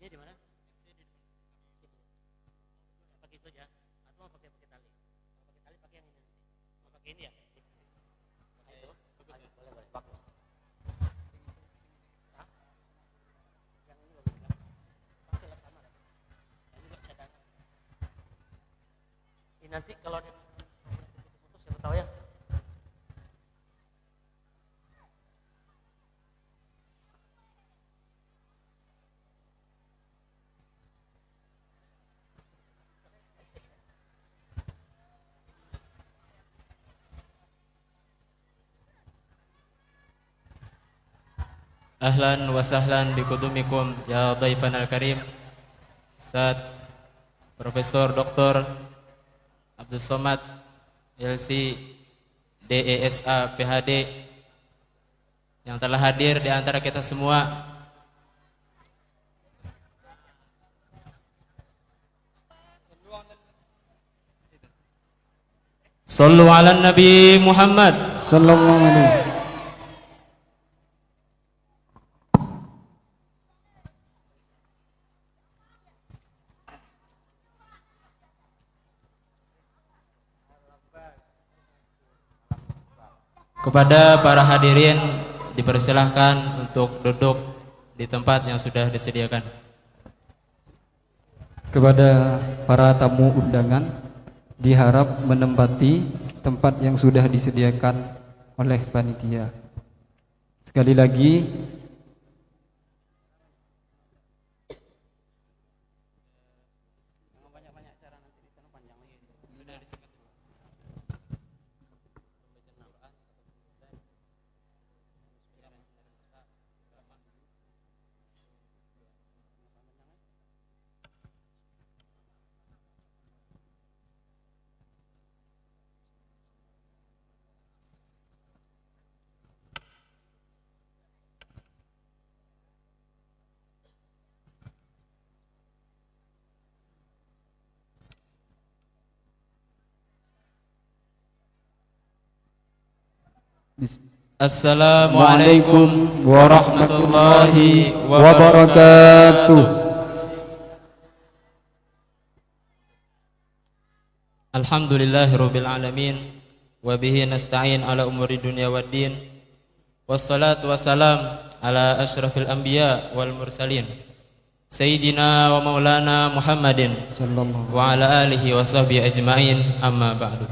Ini di mana? Pakai itu aja atau mau pakai tali? Mau pakai tali pakai yang ini. Mau pakai ini ya? Pakai itu. Boleh, bagus. Hah? Yang ini bagus kan? Pakailah sama kan? Yang ini enggak cadangan. Ini nanti kalau ada putus siapa tahu ya. Ahlan wa sahlan bikudumikum ya dhaifan al-karim Ustaz Profesor Dr. Abdul Somad LC DESA PhD yang telah hadir di antara kita semua. Sallu ala Nabi Muhammad sallallahu alaihi. Kepada para hadirin dipersilahkan untuk duduk di tempat yang sudah disediakan. Kepada para tamu undangan diharap menempati tempat yang sudah disediakan oleh panitia. Sekali lagi Assalamualaikum warahmatullahi wabarakatuh. Alhamdulillahirabbil alamin wa bihi nasta'in ala umuri dunya waddin. Wassalatu wassalam ala asyrafil anbiya wal mursalin Sayyidina wa maulana Muhammadin Sallallahu. wa ala alihi wa sahbihi ajma'in, amma ba'du.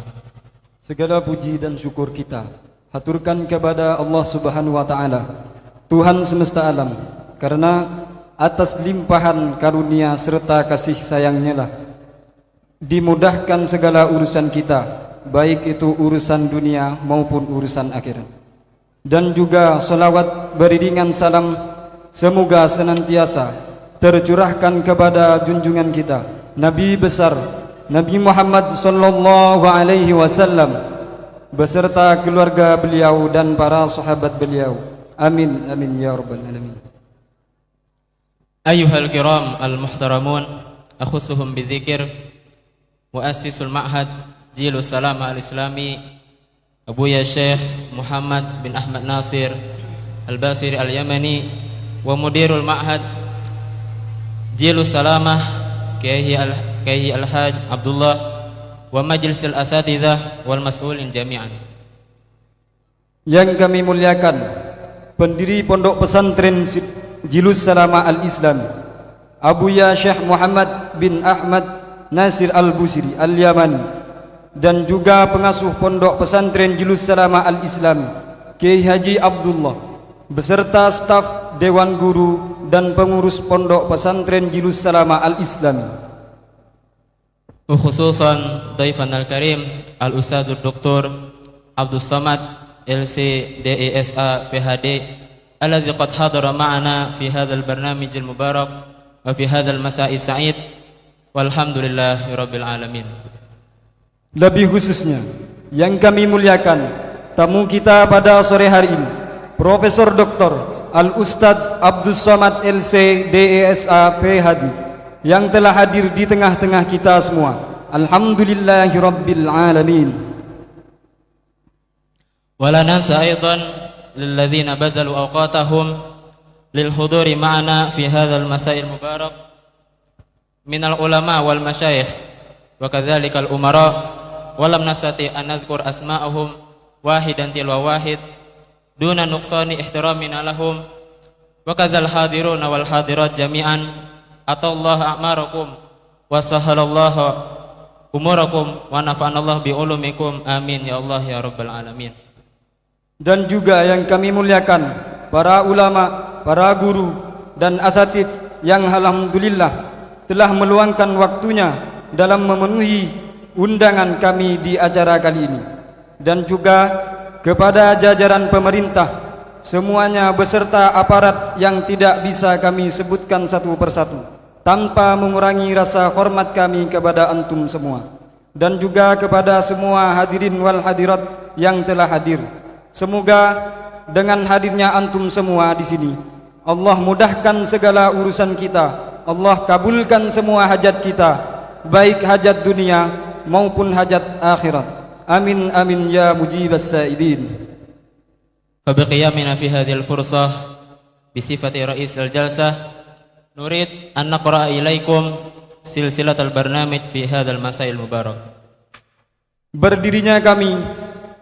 Segala puji dan syukur kita haturkan kepada Allah Subhanahu wa taala, Tuhan semesta alam, karena atas limpahan karunia serta kasih sayangnya lah dimudahkan segala urusan kita, baik itu urusan dunia maupun urusan akhirat. Dan juga salawat beriringan salam semoga senantiasa tercurahkan kepada junjungan kita Nabi besar Nabi Muhammad sallallahu alaihi wasallam beserta keluarga beliau dan para sahabat beliau. Amin amin ya rabbal alamin. Ayyuhal kiram al-muhtaramun, akhusuhum bidzikir muassisul ma'had Jilus Salam al-Islami Abuya Syekh Muhammad bin Ahmad Nasir Al-Basiri Al-Yamani wa mudirul ma'had Jilus Salamah Kiai Al-Haj Abdullah wa majlisil asatizah wal mas'ulin jami'an. Yang kami muliakan pendiri Pondok Pesantren Jilus Salamah Al-Islam Abuya Syekh Muhammad bin Ahmad Nasir Al-Busiri Al-Yamani, dan juga pengasuh Pondok Pesantren Jilus Salamah Al-Islam Kiai Haji Abdullah beserta staf Dewan Guru dan pengurus Pondok Pesantren Jilus Salamah Al-Islam. Khususan dhaifan al-karim Al-Ustadzul Dr. Abdul Somad LC DESA PhD alladzi qad hadara ma'ana fi hadzal barnamij al-mubarak wa fi hadzal masa'i sa'id walhamdulillahi rabbil alamin. Lebih khususnya yang kami muliakan tamu kita pada sore hari ini, Profesor Dr. Al-Ustadz Abdul Somad LC DESA PhD yang telah hadir di tengah-tengah kita semua. Alhamdulillahi rabbil alamin. Wala nansa aidan lilladzina badzalu awqatahum للحضور معنا في هذا المساء المبارك من العلماء والمشايخ وكذلك الأمراء، ولم نستطيع أن نذكر أسماءهم واحدا تلو واحد دون نقصان احترامنا لهم، وكذا الحاضرون والحاضرات جميعا. أطال الله أعماركم وسهل الله أموركم ونفعنا الله بعلومكم، آمين ya Allah ya Rabbal Alamin. Dan juga yang kami muliakan para ulama, para guru dan asatid yang alhamdulillah telah meluangkan waktunya dalam memenuhi undangan kami di acara kali ini, dan juga kepada jajaran pemerintah semuanya beserta aparat yang tidak bisa kami sebutkan satu persatu tanpa mengurangi rasa hormat kami kepada antum semua, dan juga kepada semua hadirin wal hadirat yang telah hadir. Semoga dengan hadirnya antum semua di sini, Allah mudahkan segala urusan kita, Allah kabulkan semua hajat kita, baik hajat dunia maupun hajat akhirat. Amin amin ya mujibas sa'idin. فبقيامنا في هذه الفرصة بصفة رئيس الجلسة نريد أن نقرأ إليكم سلسلة البرنامج في هذا المساء المبارك. Berdirinya kami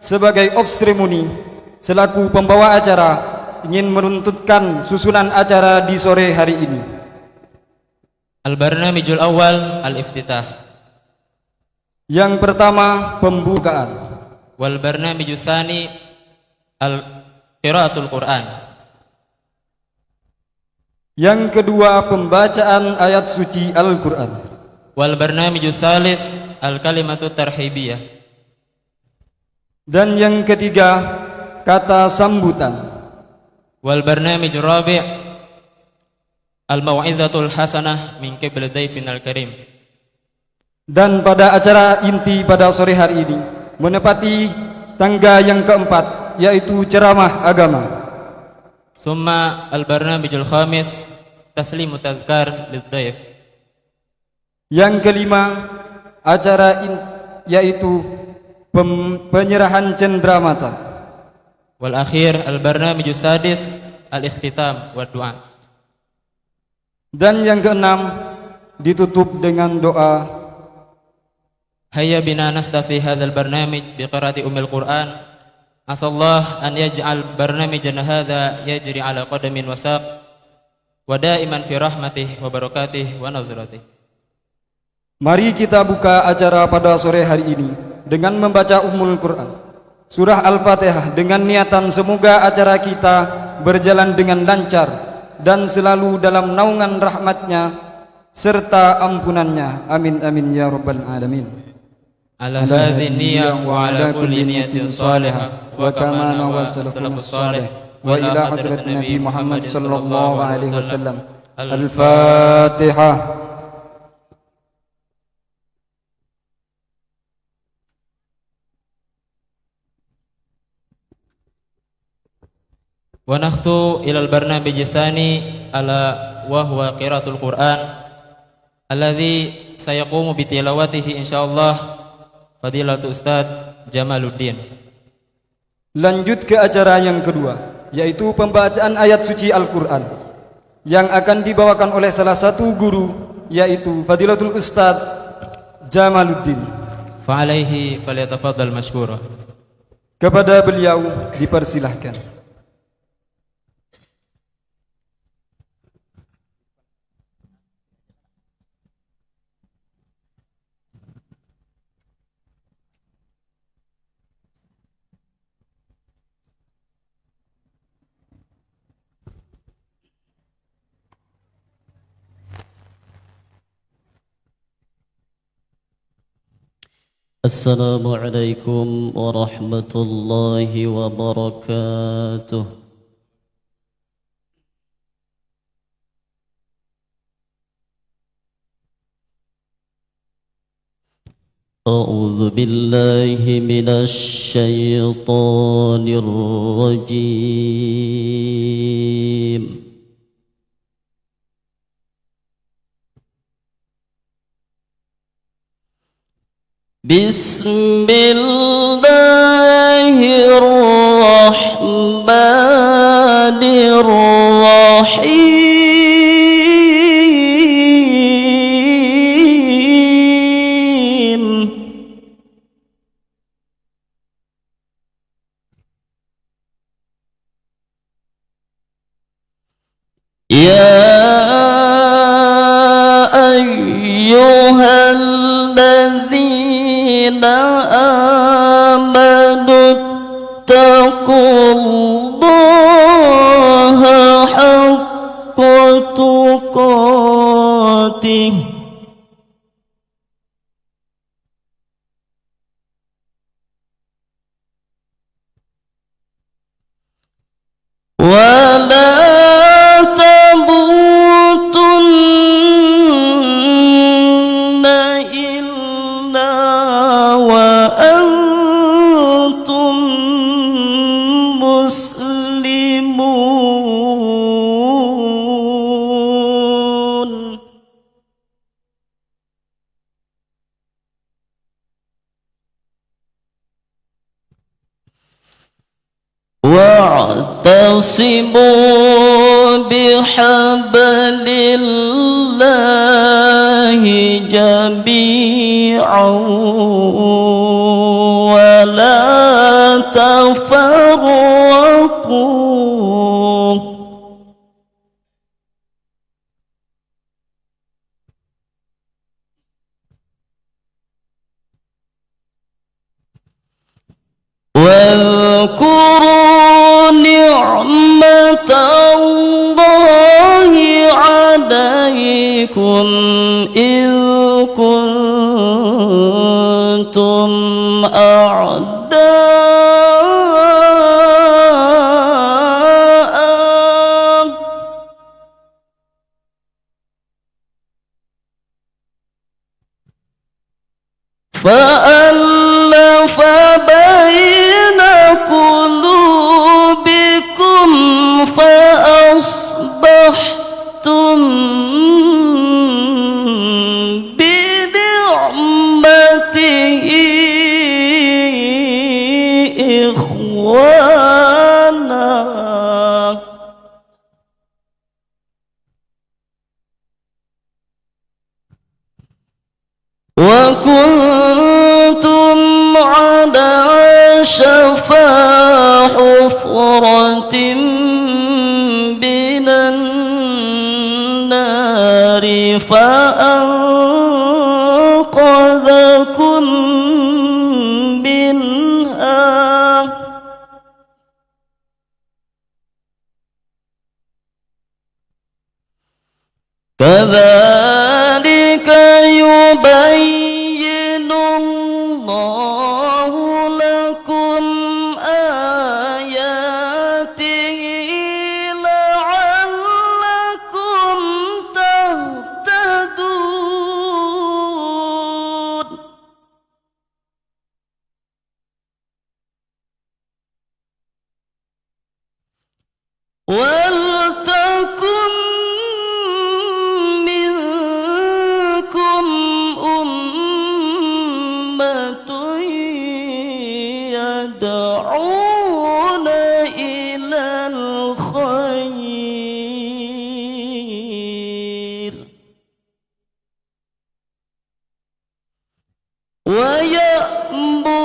sebagai off ceremony selaku pembawa acara ingin meruntutkan susunan acara di sore hari ini. Al-Barnamijul Awal Al-Iftitah. Yang pertama pembukaan. Wal Barnamijus Tsani Al-Qiraatul Quran. Yang kedua pembacaan ayat suci Al-Quran. Wal Barnamijus Tsalis Al-Kalimatut Tarhibiyah. Dan yang ketiga kata sambutan. Wal Barnamijur Rabi' Al-Mau'izatul Hasanah min qibli Dayfinal Karim. Dan pada acara inti pada sore hari ini menepati tangga yang keempat, yaitu ceramah agama. Summa Al-Barnamijul Khamis Taslimu Tazkar Liddaif. Yang kelima acara yaitu penyerahan cenderamata. Wal akhir Al-Barnamijus Sadis Al-Ikhtitam wa Du'a. Dan yang keenam ditutup dengan doa. Hayya bina nastafi hadzal barnamij biqiraati ummil Qur'an. Asallahu an yaj'al barnamijana hadza yajri ala qadamin wa saq wa daiman fi rahmatihi wa barakatihi wa nazratihi. Mari kita buka acara pada sore hari ini dengan membaca Ummul Quran, surah Al-Fatihah, dengan niatan semoga acara kita berjalan dengan lancar dan selalu dalam naungan rahmatnya serta ampunannya. Amin amin ya rabbal alamin. Ala hadhihi niyyah wa ala kulli niyatin salihah wa kama nawal salafus salih wa ila hadrat Nabi Muhammad sallallahu alaihi wasallam. Al-Fatihah. Wa nakhtu ila al-barnamij tsani ala wa huwa qiraatul Qur'an alladhi sayaqumu bi tilawatihi insyaallah Fadilatul Ustaz Jamaluddin. Lanjut ke acara yang kedua, yaitu pembacaan ayat suci Al-Quran yang akan dibawakan oleh salah satu guru, yaitu Fadilatul Ustaz Jamaluddin. Fa'alaihi falyatafaddal mashkura. Kepada beliau dipersilahkan. Assalamualaikum warahmatullahi wabarakatuh. A'udzu billahi minasy syaithanir rajim. Bismillahirrahmanirrahim. تسلمون واعتصموا بحبل الله جميعا ولا تفرقوا واذكروا نعمة الله عليكم إذ كنتم أعداء فألف بين قلوبكم فأصبحتم بنعمته إخوانا وكنتم على شفا حفرة من النار فأنقذكم منها كذلك يبين الله لكم آياته لعلكم تهتدون ولتكن منكم أمة يدعون إلى الخير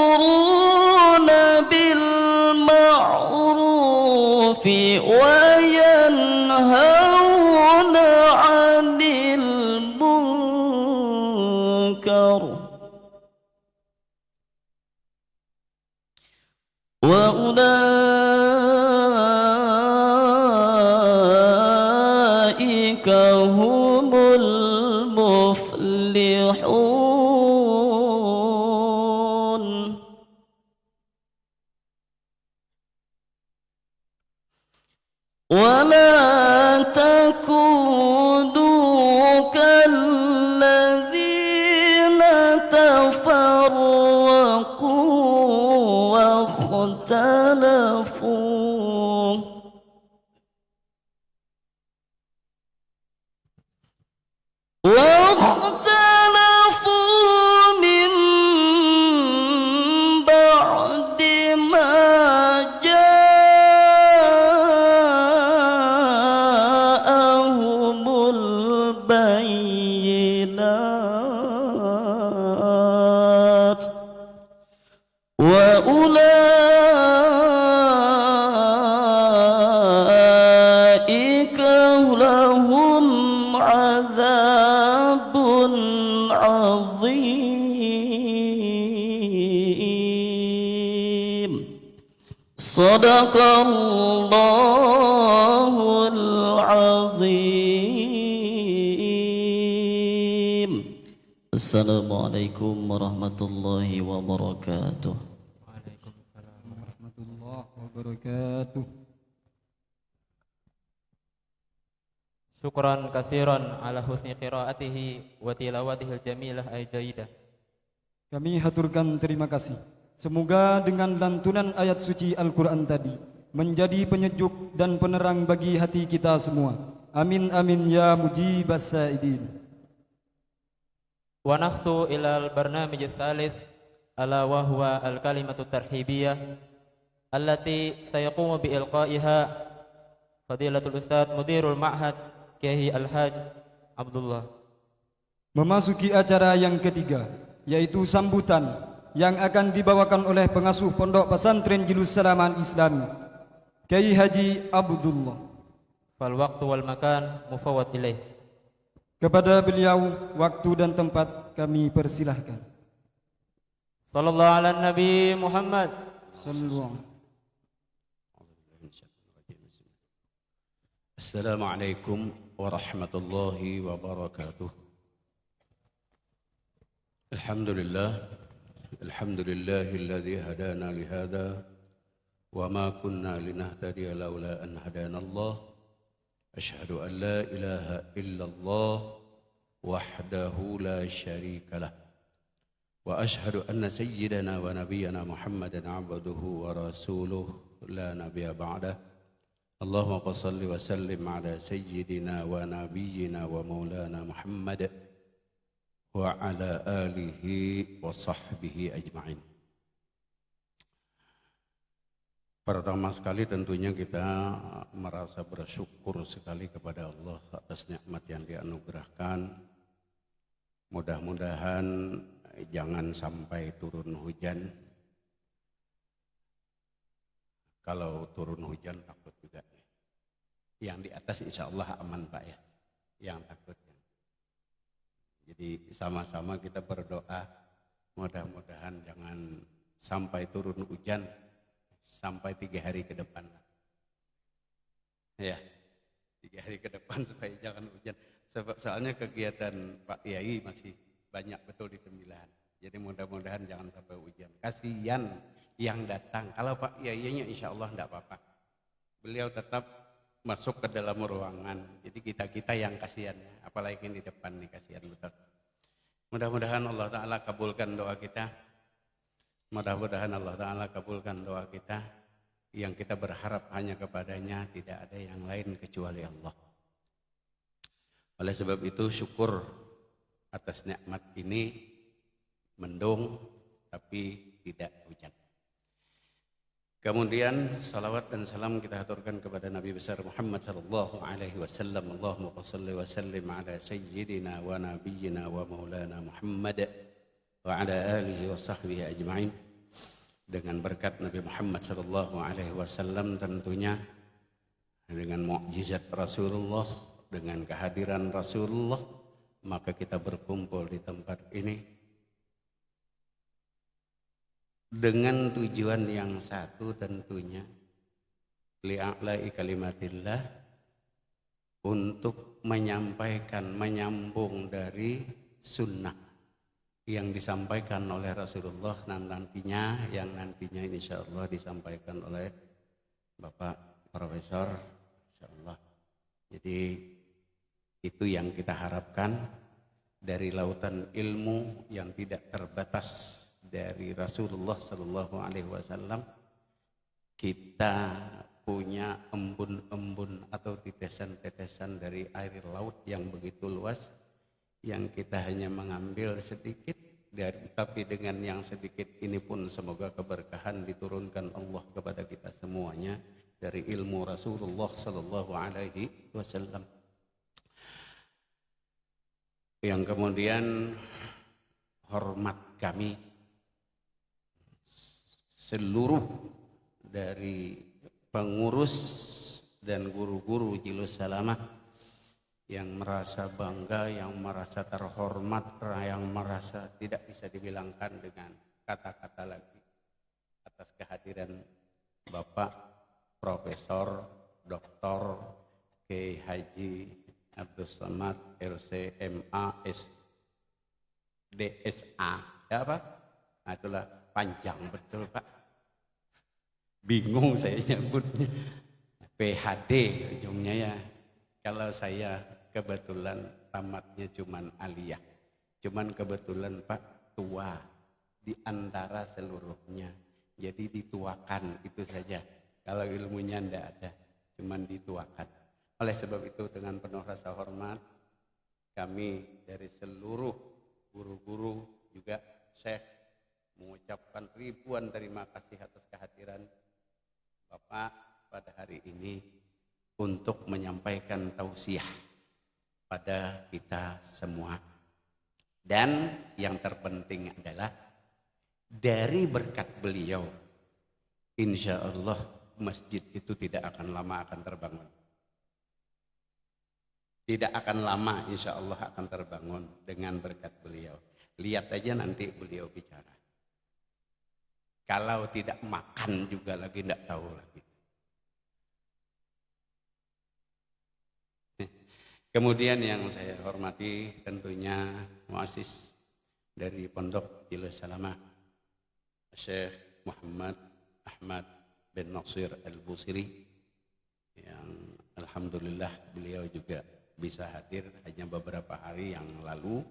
ويأمرون بالمعروف وينهون عن المنكر وأولئك هم المفلحون ولا تكونوا كالذين تفرقوا واختلفوا من بعد ما جاءهم البينات وأولئك لهم عذاب عظيم صدق الله العظيم السلام عليكم ورحمة الله وبركاته Waalaikumsalam warahmatullahi wabarakatuh. Syukran kasiran ala husni qiraatihi wa tilawatihil jamilah ay jaidah. Kami haturkan terima kasih. Semoga dengan lantunan ayat suci Al-Quran tadi menjadi penyejuk dan penerang bagi hati kita semua. Amin amin ya mujibas sa'idin. Wa nakhtu ila al-barnamij ats-tsalits ala wa huwa al-kalimatu tarhibiyah allati sayaqumu bi ilqaiha Fadilatul Ustadz Mudirul Ma'had Kiai Al-Haj Abdullah. Memasuki acara yang ketiga, yaitu sambutan yang akan dibawakan oleh pengasuh Pondok Pesantren Jilus Salam Al-Islami, Kiai Haji Abdullah. Fal waqtu wal makan mufawwad ilaih. Kepada beliau waktu dan tempat kami persilahkan. Sallallahu ala Nabi Muhammad. Sallallahu. Assalamualaikum warahmatullahi wabarakatuh. Alhamdulillahilladzi hadana lihada wa ma kunna linahtadiya laula an hadana Allah. Asyhadu an la ilaha illallah wahdahu la syarika lah. Wa asyhadu anna sayyidana wa nabiyyana Muhammadan abduhu wa rasuluh la nabiyya ba'dah. Allahumma salli wa sallim ala sayyidina wa nabiyyina wa maulana Muhammad wa ala alihi wa sahbihi ajma'in. Pertama sekali tentunya kita merasa bersyukur sekali kepada Allah atas nikmat yang dianugerahkan. Mudah-mudahan jangan sampai turun hujan. Kalau turun hujan takut juga. Yang di atas insya Allah aman Pak ya. Yang takutnya. Jadi sama-sama kita berdoa. Mudah-mudahan jangan sampai turun hujan. Sampai 3 hari ke depan. Ya. 3 hari ke depan supaya jangan hujan. Soalnya kegiatan Pak Yai masih banyak betul di Tembilahan. Jadi mudah-mudahan jangan sampai hujan. Kasihan yang datang. Kalau Pak Yainya insya Allah tidak apa-apa. Beliau tetap masuk ke dalam ruangan. Jadi kita yang kasihan. Apalagi di depan nih kasihan betul. Mudah-mudahan Allah Ta'ala kabulkan doa kita. Mudah-mudahan Allah Ta'ala kabulkan doa kita. Yang kita berharap hanya kepadanya. Tidak ada yang lain kecuali Allah. Oleh sebab itu syukur atas nikmat ini. Mendung tapi tidak hujan. Kemudian salawat dan salam kita aturkan kepada Nabi besar Muhammad sallallahu alaihi wasallam. Allahumma shalli wa sallim ala sayyidina wa nabiyyina wa maulana Muhammad wa ala alihi wa sahbihi ajma'in. Dengan berkat Nabi Muhammad sallallahu alaihi wasallam tentunya, dengan mukjizat Rasulullah, dengan kehadiran Rasulullah, maka kita berkumpul di tempat ini dengan tujuan yang satu tentunya, li'a'la'i kalimatillah, untuk menyampaikan, menyambung dari sunnah yang disampaikan oleh Rasulullah dan nantinya insya Allah disampaikan oleh Bapak Profesor insya Allah. Jadi itu yang kita harapkan dari lautan ilmu yang tidak terbatas dari Rasulullah Sallallahu Alaihi Wasallam. Kita punya embun-embun atau tetesan-tetesan dari air laut yang begitu luas, yang kita hanya mengambil sedikit tapi dengan yang sedikit ini pun semoga keberkahan diturunkan Allah kepada kita semuanya dari ilmu Rasulullah Sallallahu Alaihi Wasallam. Yang kemudian hormat kami seluruh dari pengurus dan guru-guru Jilus Salamah yang merasa bangga, yang merasa terhormat, yang merasa tidak bisa dibilangkan dengan kata-kata lagi atas kehadiran Bapak Profesor Dr. Kiai Haji Abdul Somad LCMA DSA ya Pak? Nah, itulah panjang betul Pak. Bingung saya nyebutnya. PhD ujungnya ya. Kalau saya kebetulan tamatnya cuman aliyah. Cuman kebetulan Pak tua di antara seluruhnya. Jadi dituakan itu saja. Kalau ilmunya tidak ada, cuman dituakan. Oleh sebab itu dengan penuh rasa hormat, kami dari seluruh guru-guru juga Syekh mengucapkan ribuan terima kasih atas kehadiran Bapak pada hari ini untuk menyampaikan tausiah pada kita semua. Dan yang terpenting adalah dari berkat beliau, insya Allah masjid itu tidak akan lama akan terbangun. Tidak akan lama insya Allah akan terbangun dengan berkat beliau. Lihat aja nanti beliau bicara. Kalau tidak makan juga lagi tidak tahu lagi. Kemudian yang saya hormati tentunya muassis dari Pondok Jilus Salamah, Syekh Muhammad Ahmad bin Nasir Al-Busiri, yang alhamdulillah beliau juga bisa hadir hanya beberapa hari yang lalu,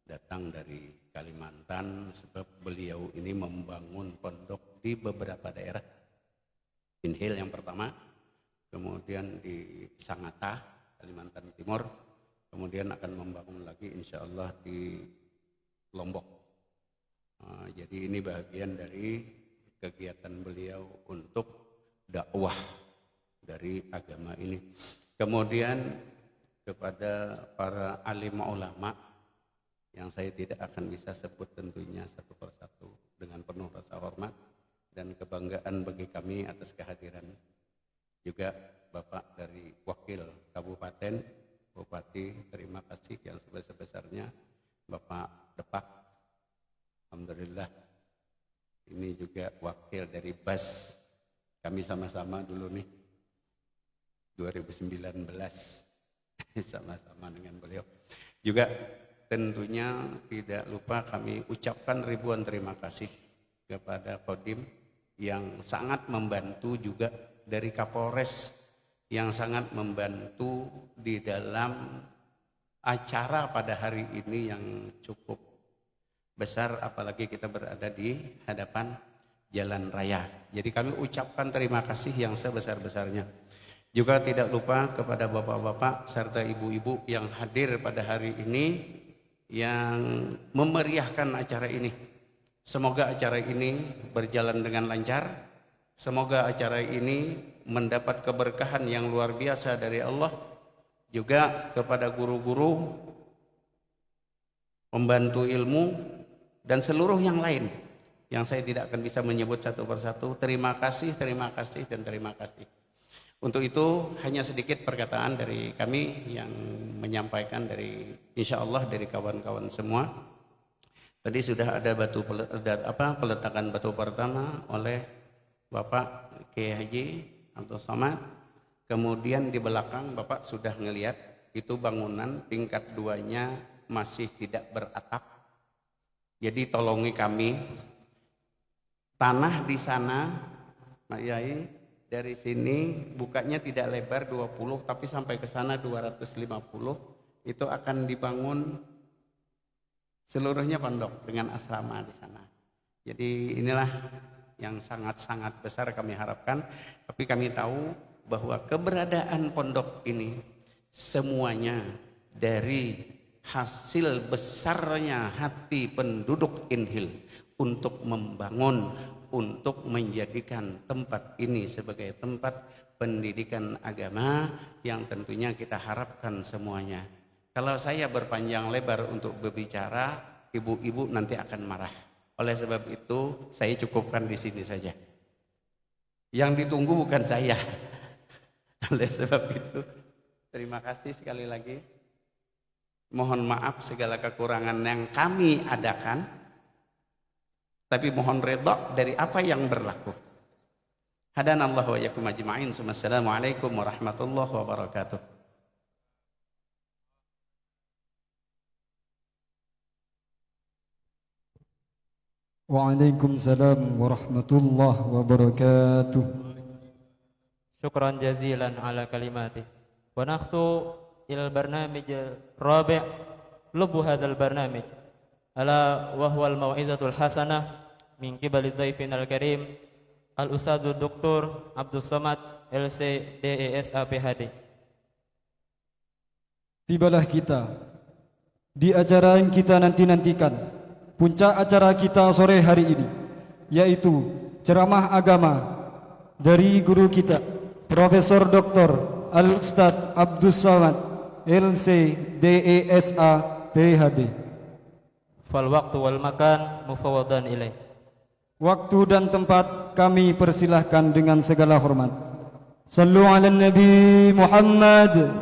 datang dari Kalimantan sebab beliau ini membangun pondok di beberapa daerah. Inhil yang pertama, kemudian di Sangatta, Kalimantan Timur, kemudian akan membangun lagi insya Allah di Lombok. Jadi ini bagian dari kegiatan beliau untuk dakwah dari agama ini. Kemudian kepada para alim ulama yang saya tidak akan bisa sebut tentunya satu persatu, dengan penuh rasa hormat dan kebanggaan bagi kami atas kehadiran juga Bapak dari Wakil Kabupaten, Bupati, terima kasih yang sebesar-besarnya Bapak Depak. Alhamdulillah ini juga wakil dari BAS, kami sama-sama dulu nih 2019 sama-sama dengan beliau. Juga tentunya tidak lupa kami ucapkan ribuan terima kasih kepada Kodim yang sangat membantu, juga dari Kapolres yang sangat membantu di dalam acara pada hari ini yang cukup besar, apalagi kita berada di hadapan jalan raya. Jadi kami ucapkan terima kasih yang sebesar-besarnya. Juga tidak lupa kepada bapak-bapak serta ibu-ibu yang hadir pada hari ini yang memeriahkan acara ini. Semoga acara ini berjalan dengan lancar. Semoga acara ini mendapat keberkahan yang luar biasa dari Allah. Juga kepada guru-guru, pembantu ilmu, dan seluruh yang lain yang saya tidak akan bisa menyebut satu persatu. Terima kasih, dan terima kasih. Untuk itu hanya sedikit perkataan dari kami yang menyampaikan dari insya Allah dari kawan-kawan semua. Tadi sudah ada peletakan batu pertama oleh Bapak Kiai Haji Abdul Somad. Kemudian di belakang Bapak sudah ngelihat itu bangunan tingkat 2-nya masih tidak beratap. Jadi tolongi kami, tanah di sana, Pak Yai, dari sini bukanya tidak lebar 20 tapi sampai ke sana 250, itu akan dibangun seluruhnya pondok dengan asrama di sana. Jadi inilah yang sangat-sangat besar kami harapkan, tapi kami tahu bahwa keberadaan pondok ini semuanya dari hasil besarnya hati penduduk Inhil untuk membangun, untuk menjadikan tempat ini sebagai tempat pendidikan agama yang tentunya kita harapkan semuanya. Kalau saya berpanjang lebar untuk berbicara, ibu-ibu nanti akan marah. Oleh sebab itu saya cukupkan di sini saja. Yang ditunggu bukan saya. Oleh sebab itu terima kasih sekali lagi. Mohon maaf segala kekurangan yang kami adakan. Tapi mohon redha dari apa yang berlaku. Hadanallahu wa iyyakum ajma'in. Assalamualaikum warahmatullahi wabarakatuh. Waalaikumsalam warahmatullahi wabarakatuh. Syukran jazilan ala kalimati. Wa nakhtu ila al-barnamij ar-rabi' lubbu hadzal barnamij ala wa huwa al-mau'izatul hasanah min qibali dhaifina al-karim Al-Ustadzul Dr. Abdul Somad LC DESA PhD. Tibalah kita di acara yang kita nanti-nantikan, puncak acara kita sore hari ini, yaitu ceramah agama dari guru kita Profesor Dr. Al-Ustadz Abdul Somad LC DESA PhD. Fal waktu wal makan mufawadan ilaih. Waktu dan tempat kami persilahkan dengan segala hormat. Sallu ala Nabi Muhammad.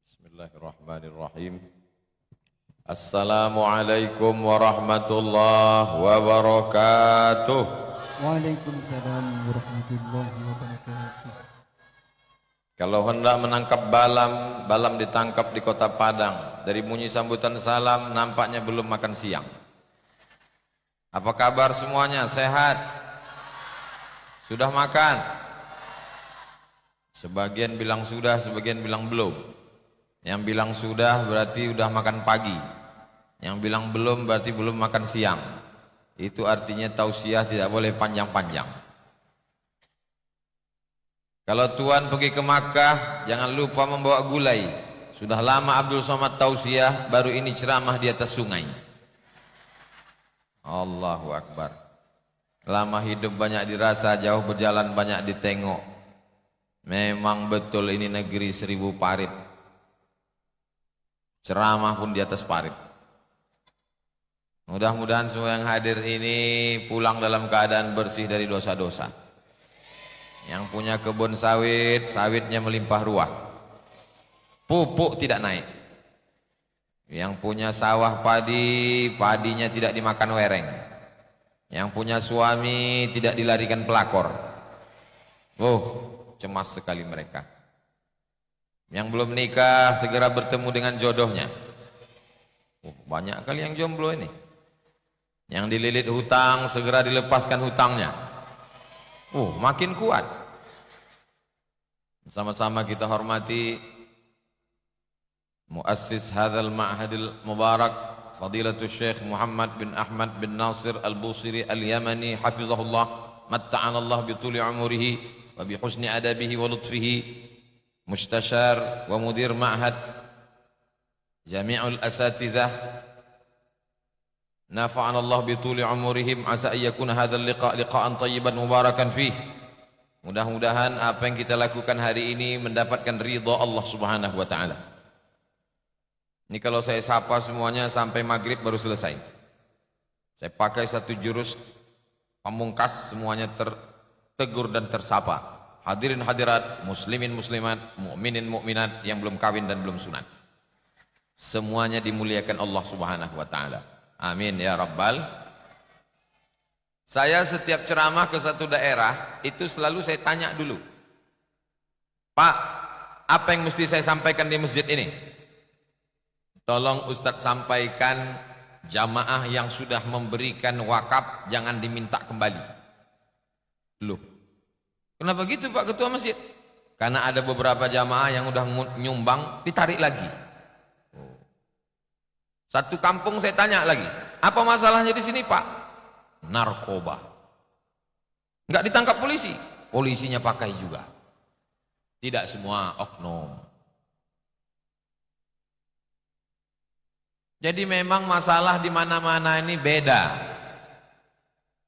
Bismillahirrahmanirrahim. Assalamualaikum warahmatullahi wabarakatuh. Waalaikumsalam warahmatullahi wabarakatuh. Kalau hendak menangkap balam, balam ditangkap di kota Padang. Dari bunyi sambutan salam, nampaknya belum makan siang. Apa kabar semuanya? Sehat? Sudah makan? Sebagian bilang sudah, sebagian bilang belum. Yang bilang sudah berarti sudah makan pagi. Yang bilang belum berarti belum makan siang. Itu artinya tausiah tidak boleh panjang-panjang. Kalau tuan pergi ke Makkah, jangan lupa membawa gulai. Sudah lama Abdul Somad tausiah, baru ini ceramah di atas sungai. Allahu Akbar. Lama hidup banyak dirasa, jauh berjalan banyak ditengok. Memang betul ini negeri 1000 parit. Ceramah pun di atas parit. Mudah-mudahan semua yang hadir ini pulang dalam keadaan bersih dari dosa-dosa. Yang punya kebun sawit, sawitnya melimpah ruah. Pupuk tidak naik. Yang punya sawah padi, padinya tidak dimakan wereng. Yang punya suami tidak dilarikan pelakor. Cemas sekali mereka. Yang belum nikah segera bertemu dengan jodohnya. Banyak kali yang jomblo ini. Yang dililit hutang segera dilepaskan hutangnya. Makin kuat. Sama-sama kita hormati muassis hadzal ma'hadil mubarak Fadilatul Syekh Muhammad bin Ahmad bin Nasir Al-Busiri Al-Yamani hafizahullah, matta'anallah bituli umurihi wa bihusni adabihi wa lutfihi, mustashar wa mudir ma'had jami'ul asatizah, nafa'anallah bituli umurihim, asa ayyakuna hadzal liqa' liqa'an tayyiban mubarakan fih. Mudah-mudahan apa yang kita lakukan hari ini mendapatkan ridha Allah Subhanahu wa taala. Ini kalau saya sapa semuanya sampai maghrib baru selesai. Saya pakai satu jurus pamungkas, semuanya tertegur dan tersapa. Hadirin hadirat, muslimin muslimat, mukminin mukminat yang belum kawin dan belum sunat. Semuanya dimuliakan Allah Subhanahu wa taala. Amin ya rabbal. Saya setiap ceramah ke satu daerah, itu selalu saya tanya dulu, Pak, apa yang mesti saya sampaikan di masjid ini? Tolong Ustadz sampaikan, jamaah yang sudah memberikan wakaf jangan diminta kembali. Loh, kenapa gitu Pak Ketua Masjid? Karena ada beberapa jamaah yang udah nyumbang, ditarik lagi. Satu kampung saya tanya lagi, apa masalahnya di sini Pak? Narkoba. Enggak ditangkap polisi, polisinya pakai juga. Tidak semua oknum. Jadi memang masalah di mana-mana ini beda.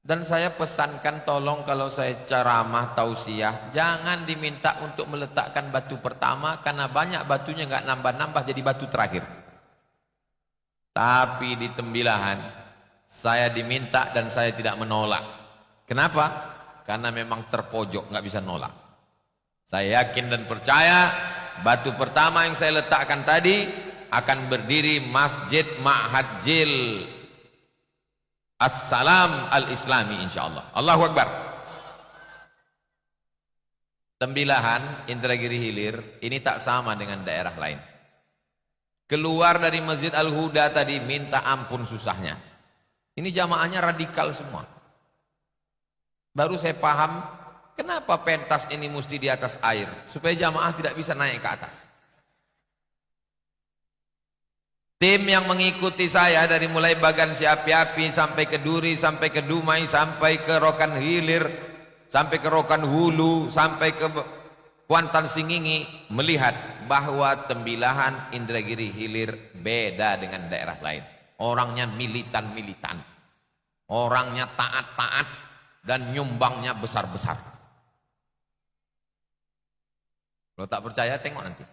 Dan saya pesankan tolong kalau saya ceramah tausiah, jangan diminta untuk meletakkan batu pertama karena banyak batunya enggak nambah-nambah jadi batu terakhir. Tapi di tembilahan saya diminta dan saya tidak menolak. Kenapa? Karena memang terpojok, nggak bisa nolak. Saya yakin dan percaya batu pertama yang saya letakkan tadi akan berdiri Masjid Ma'hadjil As-Salam Al-Islami insyaallah. Allahu Akbar. Tembilahan Indragiri Hilir ini tak sama dengan daerah lain. Keluar dari Masjid Al-Huda tadi minta ampun susahnya. Ini jamaahnya radikal semua. Baru saya paham kenapa pentas ini mesti di atas air, supaya jamaah tidak bisa naik ke atas. Tim yang mengikuti saya dari mulai Bagan Siapi-api sampai ke Duri, sampai ke Dumai, sampai ke Rokan Hilir, sampai ke Rokan Hulu, sampai ke Kuantan Singingi, melihat bahwa Tembilahan, Indragiri Hilir beda dengan daerah lain. Orangnya militan-militan, orangnya taat-taat, dan nyumbangnya besar-besar. Kalau tak percaya tengok nanti.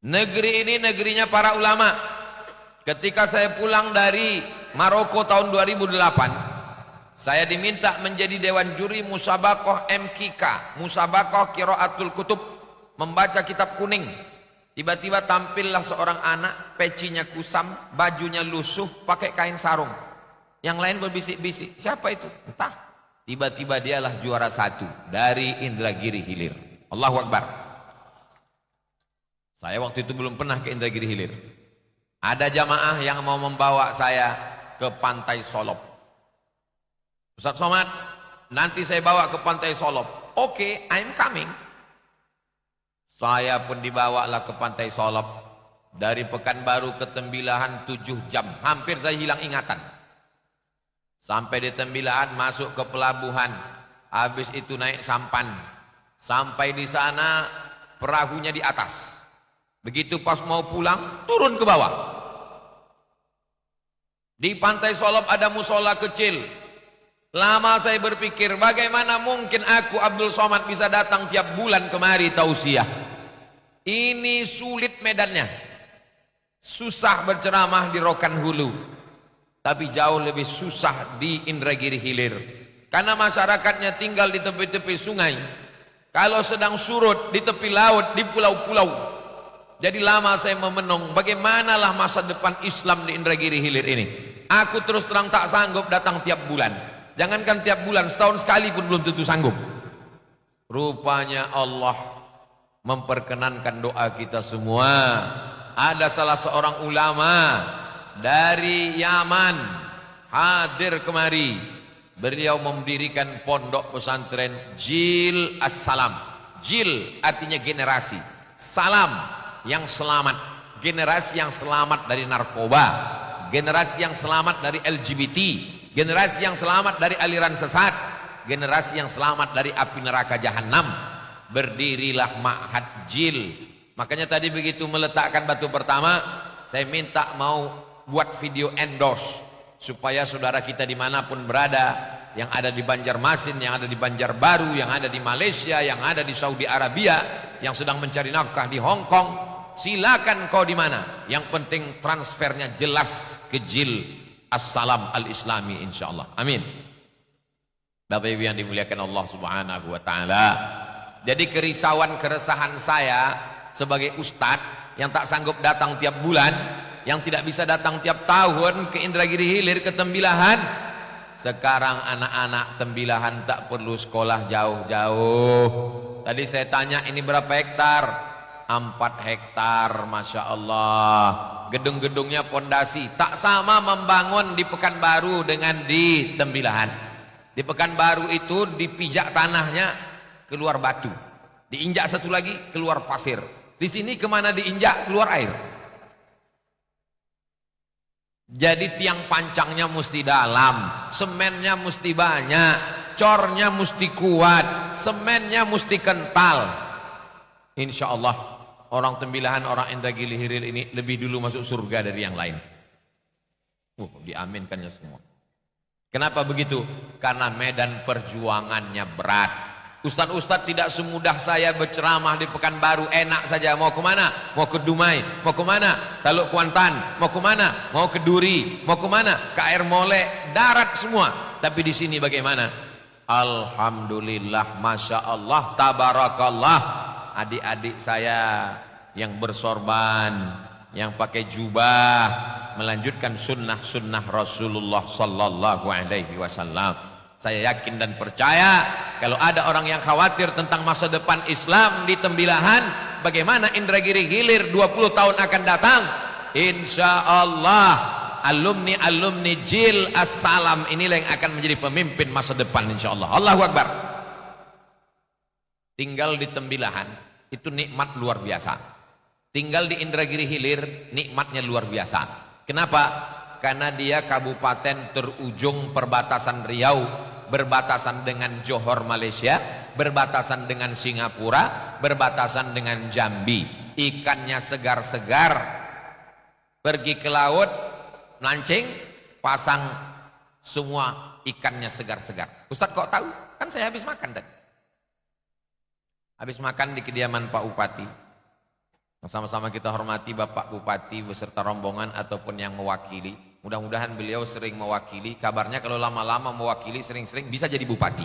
Negeri ini negerinya para ulama. Ketika saya pulang dari Maroko tahun 2008, saya diminta menjadi dewan juri Musabaqah MKK, Musabaqah Qiraatul Kutub, membaca kitab kuning. Tiba-tiba tampillah seorang anak, pecinya kusam, bajunya lusuh, pakai kain sarung. Yang lain berbisik-bisik, siapa itu? Entah. Tiba-tiba dialah juara 1 dari Indragiri Hilir. Allahu Akbar. Saya waktu itu belum pernah ke Indragiri Hilir. Ada jamaah yang mau membawa saya ke Pantai Solop. Ustaz Somad, nanti saya bawa ke Pantai Solop. Oke, I'm coming. Saya pun dibawalah ke Pantai Solop. Dari Pekanbaru ke Tembilahan 7 jam. Hampir saya hilang ingatan. Sampai di Tembilahan masuk ke pelabuhan. Habis itu naik sampan. Sampai di sana perahunya di atas. Begitu pas mau pulang, turun ke bawah. Di Pantai Solop ada musola kecil. Lama saya berpikir, bagaimana mungkin aku Abdul Somad bisa datang tiap bulan kemari tausiah. Ini sulit medannya. Susah berceramah di Rokan Hulu. Tapi jauh lebih susah di Indragiri Hilir. Karena masyarakatnya tinggal di tepi-tepi sungai. Kalau sedang surut di tepi laut, di pulau-pulau. Jadi lama saya memenung bagaimanalah masa depan Islam di Indragiri Hilir ini. Aku terus terang tak sanggup datang tiap bulan. Jangankan tiap bulan, setahun sekali pun belum tentu sanggup. Rupanya Allah memperkenankan doa kita semua. Ada salah seorang ulama dari Yaman hadir kemari. Beliau mendirikan pondok pesantren Jil As-Salam. Jil artinya generasi, salam yang selamat, generasi yang selamat dari narkoba, generasi yang selamat dari LGBT, generasi yang selamat dari aliran sesat, generasi yang selamat dari api neraka jahanam. Berdirilah Ma'had Jil. Makanya tadi begitu meletakkan batu pertama, saya minta mau buat video endorse supaya saudara kita dimanapun berada, yang ada di Banjarmasin, yang ada di Banjarbaru, yang ada di Malaysia, yang ada di Saudi Arabia, yang sedang mencari nafkah di Hong Kong, silakan kau di mana. Yang penting transfernya jelas ke Jil As-Salam Al-Islami insyaallah. Amin. Bapak Ibu yang dimuliakan Allah Subhanahu wa taala. Jadi kerisauan keresahan saya sebagai ustadz yang tak sanggup datang tiap bulan, yang tidak bisa datang tiap tahun ke Indragiri Hilir, ke Tembilahan. Sekarang anak-anak Tembilahan tak perlu sekolah jauh-jauh. Tadi saya tanya ini berapa hektar? 4 hektar, Masya Allah. Gedung-gedungnya pondasi. Tak sama membangun di Pekanbaru dengan di Tembilahan. Di Pekanbaru itu dipijak tanahnya, keluar batu. Diinjak satu lagi, keluar pasir. Di sini kemana diinjak, keluar air. Jadi tiang pancangnya mesti dalam, semennya mesti banyak, cornya mesti kuat, semennya mesti kental. Insya Allah orang Tembilahan, orang Indragiri Hilir ini lebih dulu masuk surga dari yang lain. Diaminkannya semua. Kenapa begitu? Karena medan perjuangannya berat. Ustadz-ustadz tidak semudah saya berceramah di Pekanbaru enak saja. Mau kemana? Mau ke Dumai. Mau kemana? Taluk Kuantan. Mau kemana? Mau ke Duri. Mau kemana? Ke Air Mole. Darat semua. Tapi di sini bagaimana? Alhamdulillah, Masya Allah, Tabarakallah. Adik-adik saya yang bersorban, yang pakai jubah, melanjutkan sunnah-sunnah Rasulullah Sallallahu Alaihi Wasallam. Saya yakin dan percaya kalau ada orang yang khawatir tentang masa depan Islam di Tembilahan, bagaimana Indragiri Hilir 20 tahun akan datang, insya Allah alumni Jil As-Salam inilah yang akan menjadi pemimpin masa depan insya Allah. Allahu Akbar. Tinggal di Tembilahan itu nikmat luar biasa. Tinggal di Indragiri Hilir, nikmatnya luar biasa. Kenapa? Karena dia kabupaten terujung perbatasan Riau, berbatasan dengan Johor Malaysia, berbatasan dengan Singapura, berbatasan dengan Jambi. Ikannya segar-segar, pergi ke laut, melancing, pasang, semua ikannya segar-segar. Ustadz kok tahu? Kan saya habis makan tadi. Habis makan di kediaman Pak Bupati. Sama-sama kita hormati Bapak Bupati beserta rombongan ataupun yang mewakili. Mudah-mudahan beliau sering mewakili. Kabarnya kalau lama-lama mewakili sering-sering bisa jadi bupati.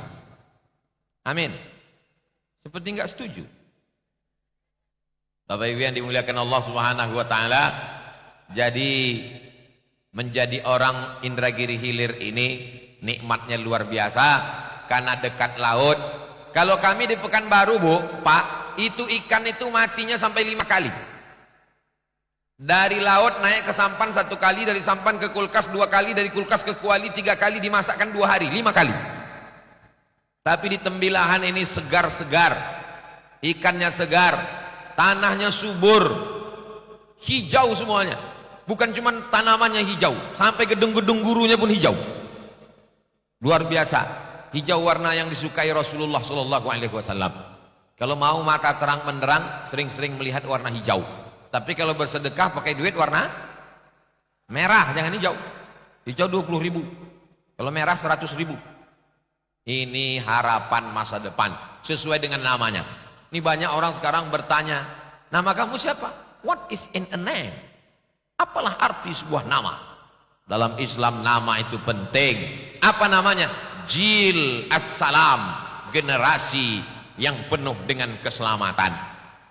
Amin. Seperti nggak setuju. Bapak Ibu yang dimuliakan Allah Subhanahu wa taala, jadi menjadi orang Indragiri Hilir ini nikmatnya luar biasa karena dekat laut. Kalau kami di Pekanbaru, Bu, Pak, itu ikan itu matinya sampai 5 kali. Dari laut naik ke sampan 1 kali, dari sampan ke kulkas 2 kali, dari kulkas ke kuali 3 kali, dimasakkan 2 hari, 5 kali. Tapi di Tembilahan ini segar-segar, ikannya segar, tanahnya subur, hijau semuanya. Bukan cuma tanamannya hijau, sampai gedung-gedung gurunya pun hijau. Luar biasa. Hijau warna yang disukai Rasulullah SAW. Kalau mau mata terang menderang, sering-sering melihat warna hijau. Tapi kalau bersedekah pakai duit warna merah, jangan hijau. Hijau 20.000, kalau merah 100.000. Ini harapan masa depan, sesuai dengan namanya. Ini banyak orang sekarang bertanya, nama kamu siapa? What is in a name? Apalah arti sebuah nama? Dalam Islam nama itu penting. Apa namanya? Jil as-salam, generasi yang penuh dengan keselamatan.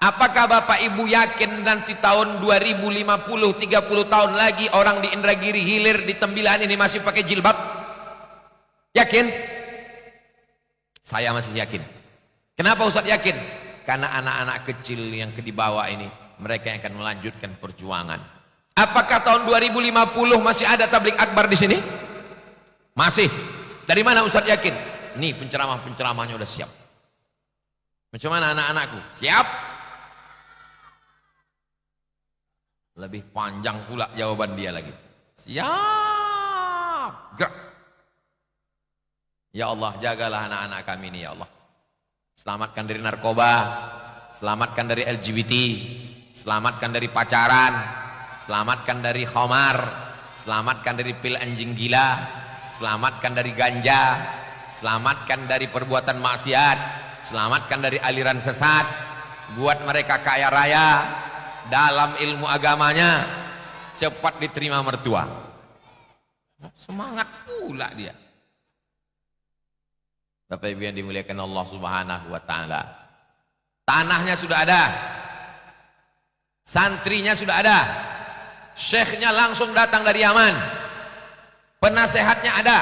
Apakah Bapak Ibu yakin nanti tahun 2050, 30 tahun lagi orang di Indragiri Hilir, di Tembilahan ini masih pakai jilbab? Yakin? Saya masih yakin. Kenapa Ustaz yakin? Karena anak-anak kecil yang di bawah ini, mereka yang akan melanjutkan perjuangan. Apakah tahun 2050 masih ada tablik akbar di sini? Masih. Dari mana Ustaz yakin? Nih penceramah-penceramahnya udah siap. Macam mana anak-anakku? Siap? Lebih panjang pula jawaban dia lagi. Siap. Gerak. Ya Allah, jagalah anak-anak kami ini ya Allah. Selamatkan dari narkoba, selamatkan dari LGBT, selamatkan dari pacaran, selamatkan dari khamar, selamatkan dari pil anjing gila, selamatkan dari ganja, selamatkan dari perbuatan maksiat, selamatkan dari aliran sesat, buat mereka kaya raya dalam ilmu agamanya, cepat diterima mertua. Semangat pula dia. Bapak Ibu yang dimuliakan Allah Subhanahu wa taala. Tanahnya sudah ada. Santrinya sudah ada. Syekhnya langsung datang dari Yaman. Penasehatnya ada.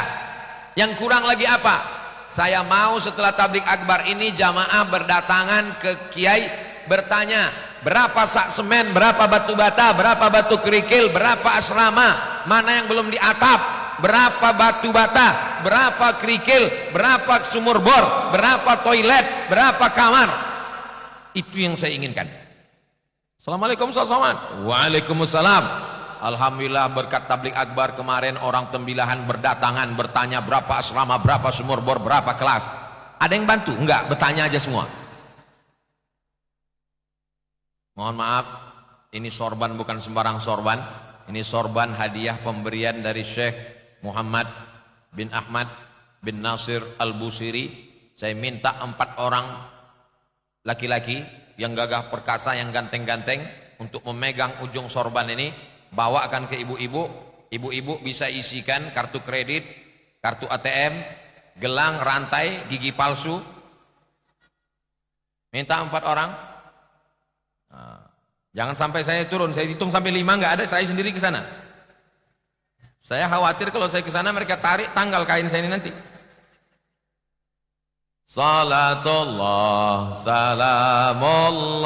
Yang kurang lagi apa? Saya mau setelah tablik akbar ini jamaah berdatangan ke kiai bertanya, berapa sak semen, berapa batu bata, berapa batu kerikil, berapa asrama, mana yang belum diatap, berapa batu bata, berapa kerikil, berapa sumur bor, berapa toilet, berapa kamar. Itu yang saya inginkan. Assalamualaikum Ustaz Somad. Waalaikumsalam. Alhamdulillah berkat tablik akbar kemarin orang Tembilahan berdatangan bertanya berapa asrama, berapa sumur bor, berapa kelas. Ada yang bantu? Enggak, bertanya aja semua. Mohon maaf, ini sorban bukan sembarang sorban. Ini sorban hadiah pemberian dari Syekh Muhammad bin Ahmad bin Nasir Al-Busiri. Saya minta 4 orang laki-laki yang gagah perkasa, yang ganteng-ganteng untuk memegang ujung sorban ini. Bawakan ke ibu-ibu. Ibu-ibu bisa isikan kartu kredit, kartu ATM, gelang, rantai, gigi palsu. Minta 4 orang. Nah, jangan sampai saya turun, saya hitung sampai 5 nggak ada, saya sendiri ke sana. Saya khawatir kalau saya ke sana mereka tarik tanggal kain saya ini nanti. Salatullah, salamullah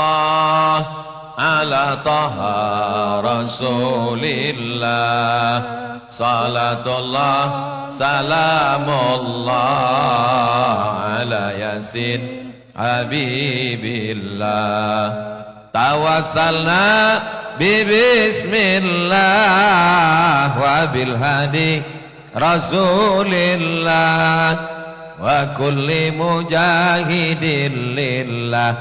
ala taha rasulillah. Salatullah, salamullah ala yasin habibillah. tawassalna bi bismillah wa bil hadi rasulillah wa kulli mujahidin lillah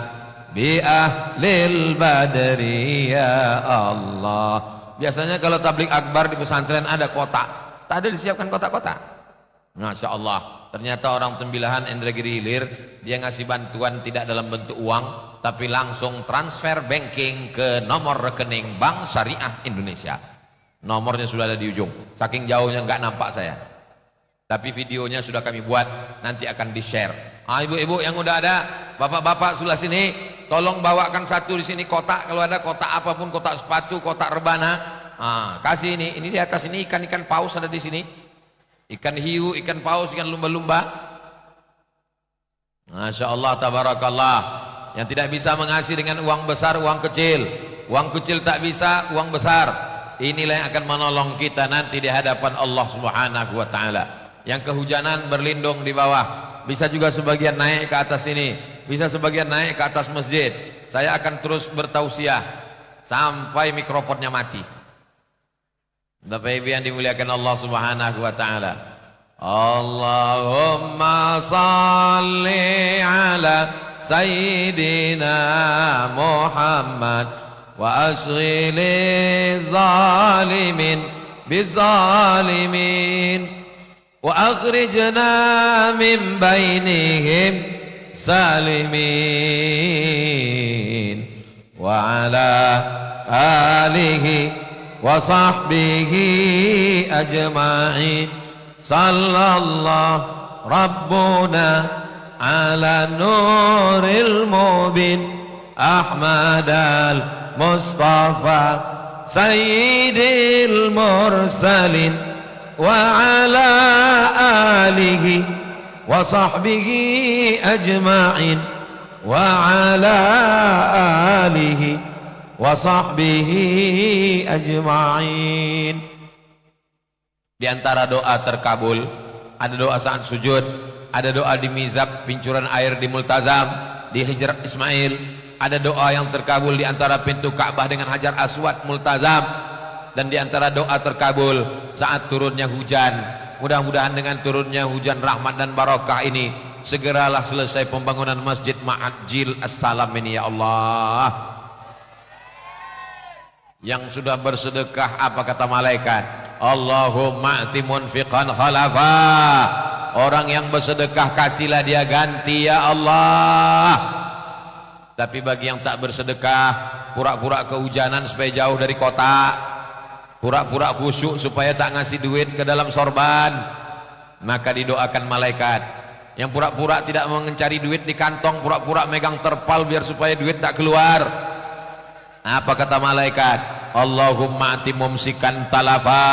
bi ahlil badri ya Allah. Biasanya kalau tablik akbar di pesantren ada kotak, tak ada disiapkan kotak-kotak. Masya Allah, ternyata orang Tembilahan Indragiri Hilir dia ngasih bantuan tidak dalam bentuk uang tapi langsung transfer banking ke nomor rekening Bank Syariah Indonesia. Nomornya sudah ada di ujung, saking jauhnya nggak nampak saya, tapi videonya sudah kami buat, nanti akan di share. Ibu-ibu yang udah ada, bapak-bapak sebelah sini, tolong bawakan satu di sini kotak, kalau ada kotak apapun, kotak sepatu, kotak rebana, kasih ini di atas ini ikan-ikan paus ada di sini, ikan hiu, ikan paus, ikan lumba-lumba. Masya Allah, tabarakallah. Yang tidak bisa mengasih dengan uang besar, uang kecil tak bisa, uang besar. Inilah yang akan menolong kita nanti di hadapan Allah Subhanahu wa ta'ala. Yang kehujanan berlindung di bawah, bisa juga sebagian naik ke atas ini, bisa sebagian naik ke atas masjid. Saya akan terus bertausiah sampai mikrofonnya mati. Bapak Ibu yang dimuliakan Allah Subhanahu wa ta'ala, Allahumma salli ala Sayyidina Muhammad wa asghili zalimin bizalimin wa akhrijna min bainihim salimin wa ala alihi wa sahbihi ajma'in. Sallallahu rabbuna ala nuril mubin Ahmad al-Mustafa sayyidil mursalin wa ala alihi wa sahbihi ajma'in wa ala alihi wa sahbihi ajma'in. Di antara doa terkabul ada doa saat sujud, ada doa di mizab pincuran air di Multazam, di Hijrat Ismail, ada doa yang terkabul di antara pintu Ka'bah dengan Hajar Aswad Multazam, dan di antara doa terkabul saat turunnya hujan. Mudah-mudahan dengan turunnya hujan rahmat dan barakah ini segeralah selesai pembangunan Masjid Ma'ajil As-Salam ini ya Allah. Yang sudah bersedekah apa kata malaikat? Allahumma a'ti munfiqan khalafa. Orang yang bersedekah kasihlah dia ganti ya Allah. Tapi bagi yang tak bersedekah, pura-pura kehujanan supaya jauh dari kota, pura-pura khusyuk supaya tak ngasih duit ke dalam sorban, maka didoakan malaikat. Yang pura-pura tidak mencari duit di kantong, pura-pura megang terpal biar supaya duit tak keluar, apa kata malaikat? Allahumma ati mumsikan talafa.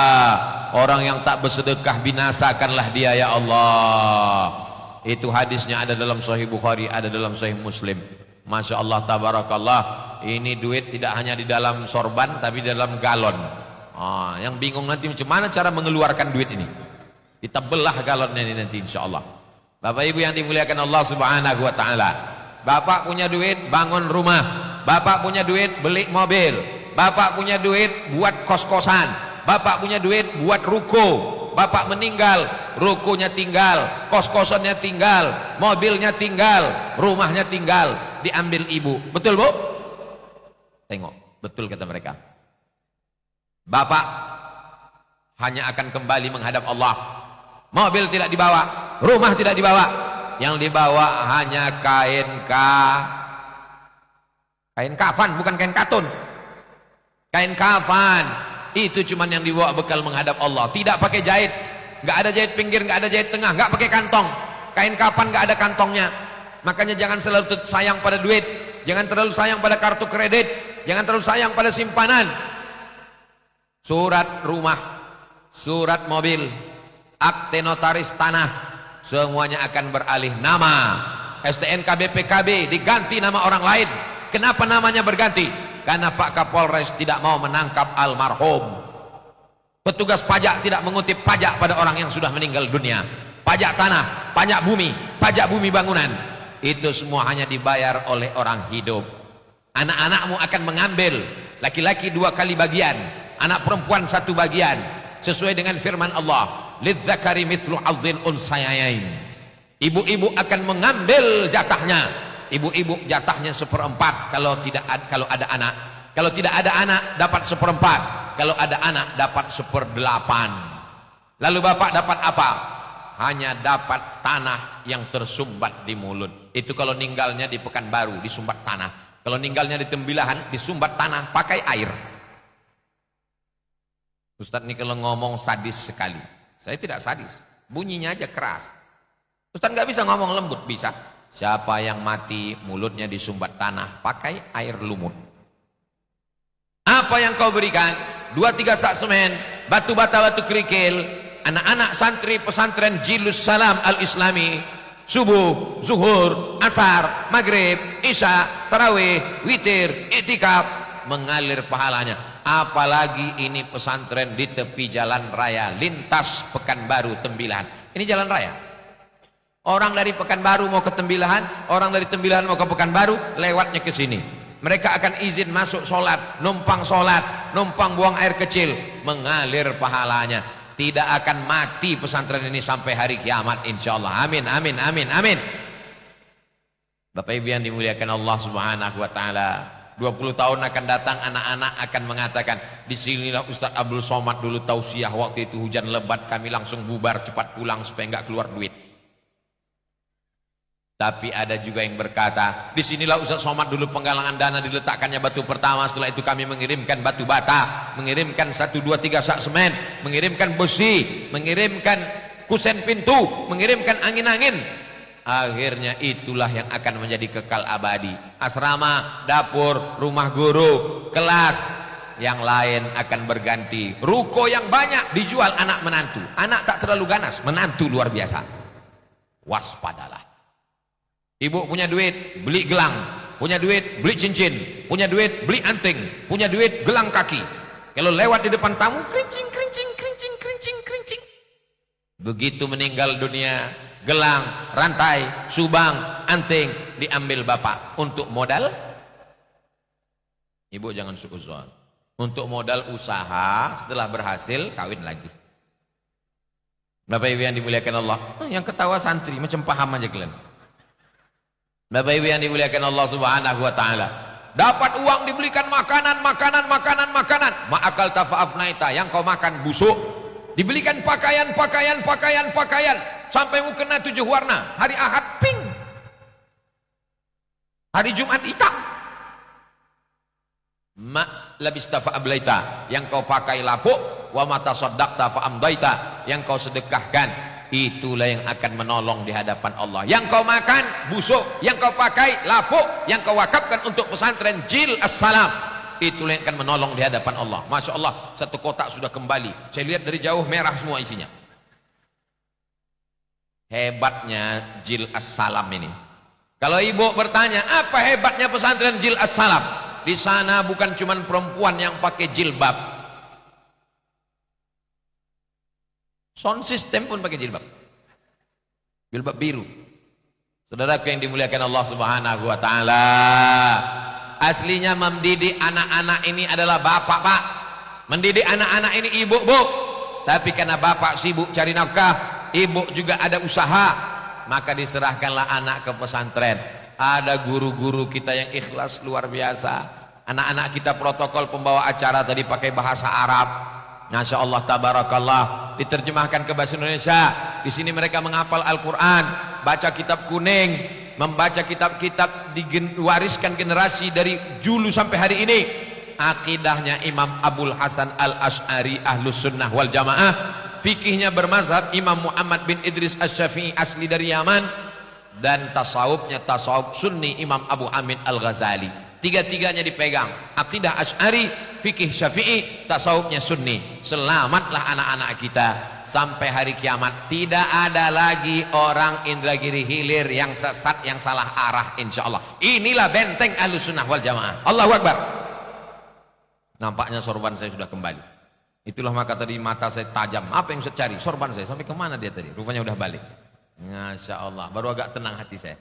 Orang yang tak bersedekah binasakanlah dia ya Allah. Itu hadisnya ada dalam Sahih Bukhari, ada dalam Sahih Muslim. Masya Allah tabarakallah. Ini duit tidak hanya di dalam sorban tapi di dalam galon. Yang bingung nanti macam mana cara mengeluarkan duit ini, kita belah galonnya ini nanti insya Allah. Bapak Ibu yang dimuliakan Allah Subhanahu wa ta'ala, bapak punya duit bangun rumah, bapak punya duit beli mobil, bapak punya duit buat kos-kosan, bapak punya duit buat ruko, bapak meninggal, rukonya tinggal, kos-kosannya tinggal, mobilnya tinggal, rumahnya tinggal, diambil ibu. Betul Bu? Tengok, betul kata mereka. Bapak hanya akan kembali menghadap Allah. Mobil tidak dibawa, rumah tidak dibawa, yang dibawa hanya kain kafan, bukan kain katun. Kain kafan itu cuman yang dibawa bekal menghadap Allah. Tidak pakai jahit, nggak ada jahit pinggir, nggak ada jahit tengah, nggak pakai kantong. Kain kafan nggak ada kantongnya. Makanya jangan selalu sayang pada duit, jangan terlalu sayang pada kartu kredit, jangan terlalu sayang pada simpanan. Surat rumah, surat mobil, akte notaris tanah, semuanya akan beralih nama. STNK BPKB diganti nama orang lain. Kenapa namanya berganti? Karena Pak Kapolres tidak mau menangkap almarhum. Petugas pajak tidak mengutip pajak pada orang yang sudah meninggal dunia. Pajak tanah, pajak bumi bangunan, itu semua hanya dibayar oleh orang hidup. Anak-anakmu akan mengambil, laki-laki 2 kali bagian, anak perempuan 1 bagian, sesuai dengan firman Allah, lidzakari mithlu hadzil unsayain. Ibu-ibu akan mengambil jatahnya. Ibu-ibu jatahnya 1/4 kalau ada anak. Kalau tidak ada anak dapat 1/4. Kalau ada anak dapat 1/8. Lalu bapak dapat apa? Hanya dapat tanah yang tersumbat di mulut. Itu kalau ninggalnya di Pekanbaru, disumbat tanah. Kalau ninggalnya di Tembilahan, disumbat tanah pakai air. Ustadz ini kalau ngomong sadis sekali. Saya tidak sadis, bunyinya aja keras. Ustadz nggak bisa ngomong lembut, bisa. Siapa yang mati mulutnya disumbat tanah pakai air lumut. Apa yang kau berikan? 2-3 sak semen, batu bata, batu kerikil. Anak-anak santri pesantren Jilus Salam Al-Islami, subuh, zuhur, asar, maghrib, isya, tarawih, witir, iktikaf, mengalir pahalanya. Apalagi ini pesantren di tepi jalan raya, lintas Pekanbaru Tembilahan. Ini jalan raya. Orang dari Pekanbaru mau ke Tembilahan, orang dari Tembilahan mau ke Pekanbaru, lewatnya ke sini. Mereka akan izin masuk sholat, numpang buang air kecil, mengalir pahalanya. Tidak akan mati pesantren ini sampai hari kiamat, insya Allah. Amin, amin, amin, amin. Bapak Ibu yang dimuliakan Allah Subhanahu wa Ta'ala, 20 tahun akan datang, anak-anak akan mengatakan, disinilah Ustadz Abdul Somad dulu tausiah, waktu itu hujan lebat, kami langsung bubar, cepat pulang supaya nggak keluar duit. Tapi ada juga yang berkata, disinilah Ustadz Somad dulu penggalangan dana, diletakkannya batu pertama, setelah itu kami mengirimkan batu bata, mengirimkan 1, 2, 3 sak semen, mengirimkan besi, mengirimkan kusen pintu, mengirimkan angin-angin. Akhirnya itulah yang akan menjadi kekal abadi. Asrama, dapur, rumah guru, kelas, yang lain akan berganti. Ruko yang banyak dijual anak menantu. Anak tak terlalu ganas, menantu luar biasa. Waspadalah. Ibu punya duit, beli gelang. Punya duit, beli cincin. Punya duit, beli anting. Punya duit, gelang kaki. Kalau lewat di depan tamu, kerincing, kerincing, kerincing, kerincing, kerincing. Begitu meninggal dunia, gelang, rantai, subang, anting diambil bapak. Untuk modal, ibu jangan suuzon. Untuk modal usaha, setelah berhasil kawin lagi. Bapak Ibu yang dimuliakan Allah, yang ketawa santri macam paham aja kalian. Bapak Ibu yang dimuliakan Allah Subhanahu wa Ta'ala, dapat uang dibelikan makanan, ma'akal tafa'afnaita, yang kau makan busuk. Dibelikan pakaian, sampai mukena 7 warna. Hari Ahad pink, hari Jumat hitam. Ma labista fa'ablaita, yang kau pakai lapuk. Wa mata saddaqta fa'amdaita, yang kau sedekahkan, itulah yang akan menolong di hadapan Allah. Yang kau makan busuk, yang kau pakai lapuk, yang kau wakafkan untuk pesantren Jil As-Salam, itulah yang akan menolong di hadapan Allah. Masya Allah, 1 kotak sudah kembali. Saya lihat dari jauh merah semua isinya. Hebatnya Jil As-Salam ini. Kalau ibu bertanya, apa hebatnya pesantren Jil As-Salam? Di sana bukan cuma perempuan yang pakai jilbab, sound system pun pakai jilbab biru. Saudaraku yang dimuliakan Allah Subhanahu wa Ta'ala, aslinya mendidik anak-anak ini adalah bapak, Pak. Mendidik anak-anak ini ibu, Bu. Tapi karena bapak sibuk cari nafkah, ibu juga ada usaha, maka diserahkanlah anak ke pesantren. Ada guru-guru kita yang ikhlas luar biasa. Anak-anak kita protokol pembawa acara tadi pakai bahasa Arab. Masya Allah, tabarakallah, diterjemahkan ke bahasa Indonesia. Di sini mereka menghafal Al-Quran, baca kitab kuning, membaca kitab-kitab diwariskan generasi dari dulu sampai hari ini. Akidahnya Imam Abul Hasan Al-Ash'ari Ahlus Sunnah wal Jamaah. Fikihnya bermazhab Imam Muhammad bin Idris Asy-Syafi'i asli dari Yaman. Dan tasawufnya tasawuf Sunni Imam Abu Hamid Al-Ghazali. Tiga-tiganya dipegang, akidah Asy'ari, fikih Syafi'i, tasawufnya Sunni. Selamatlah anak-anak kita sampai hari kiamat. Tidak ada lagi orang Indragiri Hilir yang sesat, yang salah arah, insya Allah. Inilah benteng Ahlus Sunnah wal Jamaah. Allahu Akbar. Nampaknya sorban saya sudah kembali. Itulah maka tadi mata saya tajam. Apa yang saya cari? Sorban saya sampai kemana dia tadi? Rupanya udah balik. Masya Allah, baru agak tenang hati saya.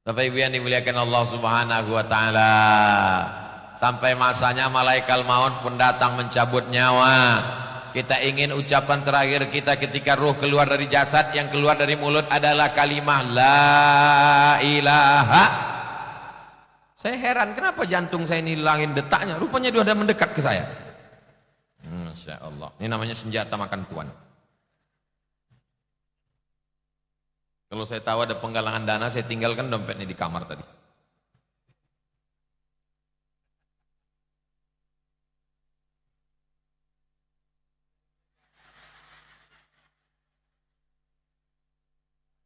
Bapak Ibu yang dimuliakan Allah Subhanahu wa taala, sampai masanya malaikat maut pun datang mencabut nyawa. Kita ingin ucapan terakhir kita ketika ruh keluar dari jasad, yang keluar dari mulut adalah kalimah la ilaha. Saya heran kenapa jantung saya ini hilangin detaknya, rupanya dia sudah mendekat ke saya. Masya Allah, ini namanya senjata makan tuan. Kalau saya tahu ada penggalangan dana, saya tinggalkan dompetnya di kamar tadi.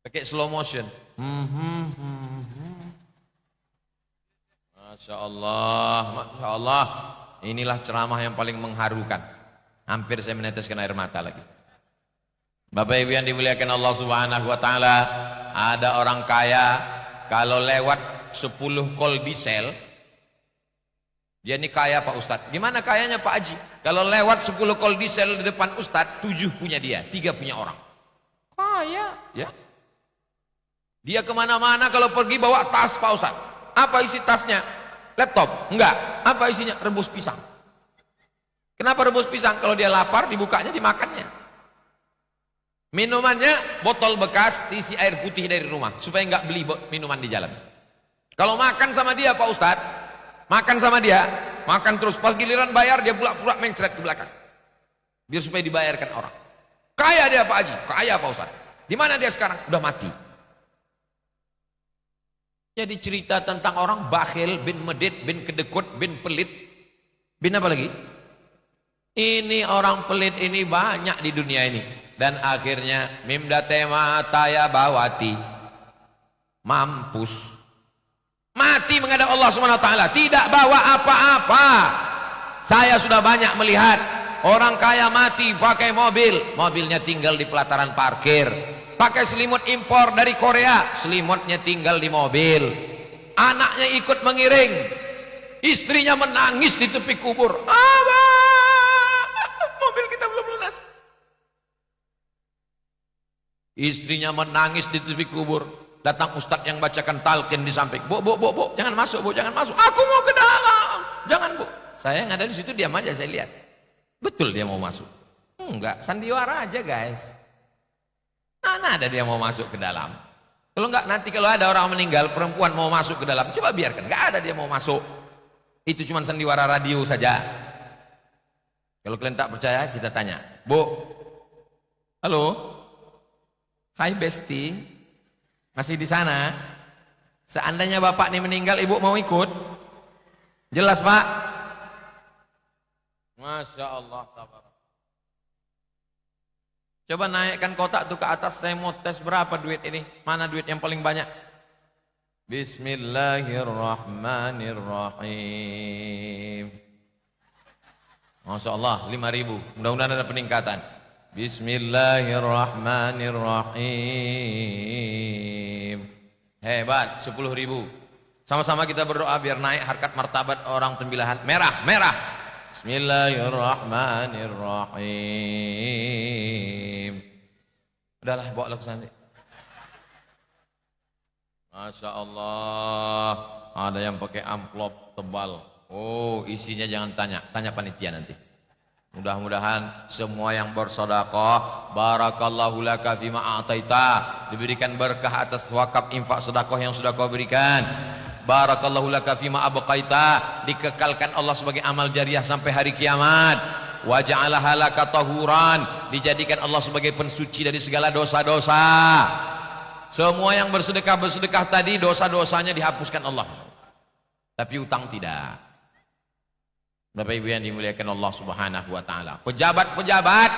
Pakai slow motion. Masya Allah, Masya Allah. Inilah ceramah yang paling mengharukan. Hampir saya meneteskan air mata lagi. Bapak Ibu yang dimuliakan Allah Subhanahu wa taala, ada orang kaya kalau lewat 10 kol diesel, dia ini kaya Pak Ustadz. Gimana kayanya Pak Haji? Kalau lewat 10 kol diesel di depan Ustadz, 7 punya dia, 3 punya orang. Kaya, ya. Dia kemana-mana kalau pergi bawa tas Pak Ustadz. Apa isi tasnya? Laptop? Enggak. Apa isinya? Rebus pisang. Kenapa rebus pisang? Kalau dia lapar, dibukanya, dimakannya. Minumannya botol bekas diisi air putih dari rumah supaya nggak beli minuman di jalan. Kalau makan sama dia Pak Ustadz, makan sama dia, makan terus, pas giliran bayar dia pula-pula mencret ke belakang biar supaya dibayarkan orang. Kaya dia Pak Haji, kaya Pak Ustadz. Di mana dia sekarang? Udah mati. Jadi cerita tentang orang bakhil, bin medit, bin kedekut, bin pelit, bin apa lagi? Ini orang pelit ini banyak di dunia ini. Dan akhirnya mimdatema taya bawati, mampus, mati menghadap Allah Subhanahu wa taala, tidak bawa apa-apa. Saya sudah banyak melihat orang kaya mati pakai mobil, mobilnya tinggal di pelataran parkir, pakai selimut impor dari Korea, selimutnya tinggal di mobil, anaknya ikut mengiring, istrinya menangis di tepi kubur, mobil kita belum lunas. Istrinya menangis di tepi kubur. Datang ustadz yang bacakan talqin di samping. Bu, jangan masuk, Bu, jangan masuk. Aku mau ke dalam. Jangan, Bu. Saya yang ada di situ diam aja, saya lihat. Betul dia mau masuk. Enggak, sandiwara aja, guys. Mana ada dia mau masuk ke dalam. Kalau enggak, nanti kalau ada orang meninggal, perempuan mau masuk ke dalam, coba biarkan. Enggak ada dia mau masuk. Itu cuma sandiwara radio saja. Kalau kalian tak percaya, kita tanya. Bu, halo? Hai Besti, masih di sana? Seandainya bapak ini meninggal, ibu mau ikut? Jelas Pak? Masya Allah. Coba naikkan kotak tuh ke atas, saya mau tes berapa duit ini. Mana duit yang paling banyak? Bismillahirrahmanirrahim. Masya Allah, 5.000. Mudah-mudahan ada peningkatan. Bismillahirrahmanirrahim. Hebat, 10.000. Sama-sama kita berdoa biar naik harkat martabat orang tembilahan. Merah. Bismillahirrahmanirrahim. Udahlah, bawa lagu sana. Masya Allah. Ada yang pakai amplop tebal. Oh, isinya jangan tanya panitia nanti. Mudah-mudahan semua yang bersedekah, barakallahu laka fima a'taita, diberikan berkah atas wakaf infak sedekah yang sudah kau berikan. Barakallahu laka fima abqaita, dikekalkan Allah sebagai amal jariah sampai hari kiamat. Wa ja'alaha laka tahuran, dijadikan Allah sebagai pensuci dari segala dosa-dosa. Semua yang bersedekah tadi dosa-dosanya dihapuskan Allah. Tapi utang tidak. Bapak Ibu yang dimuliakan Allah Subhanahu wa taala. Pejabat-pejabat,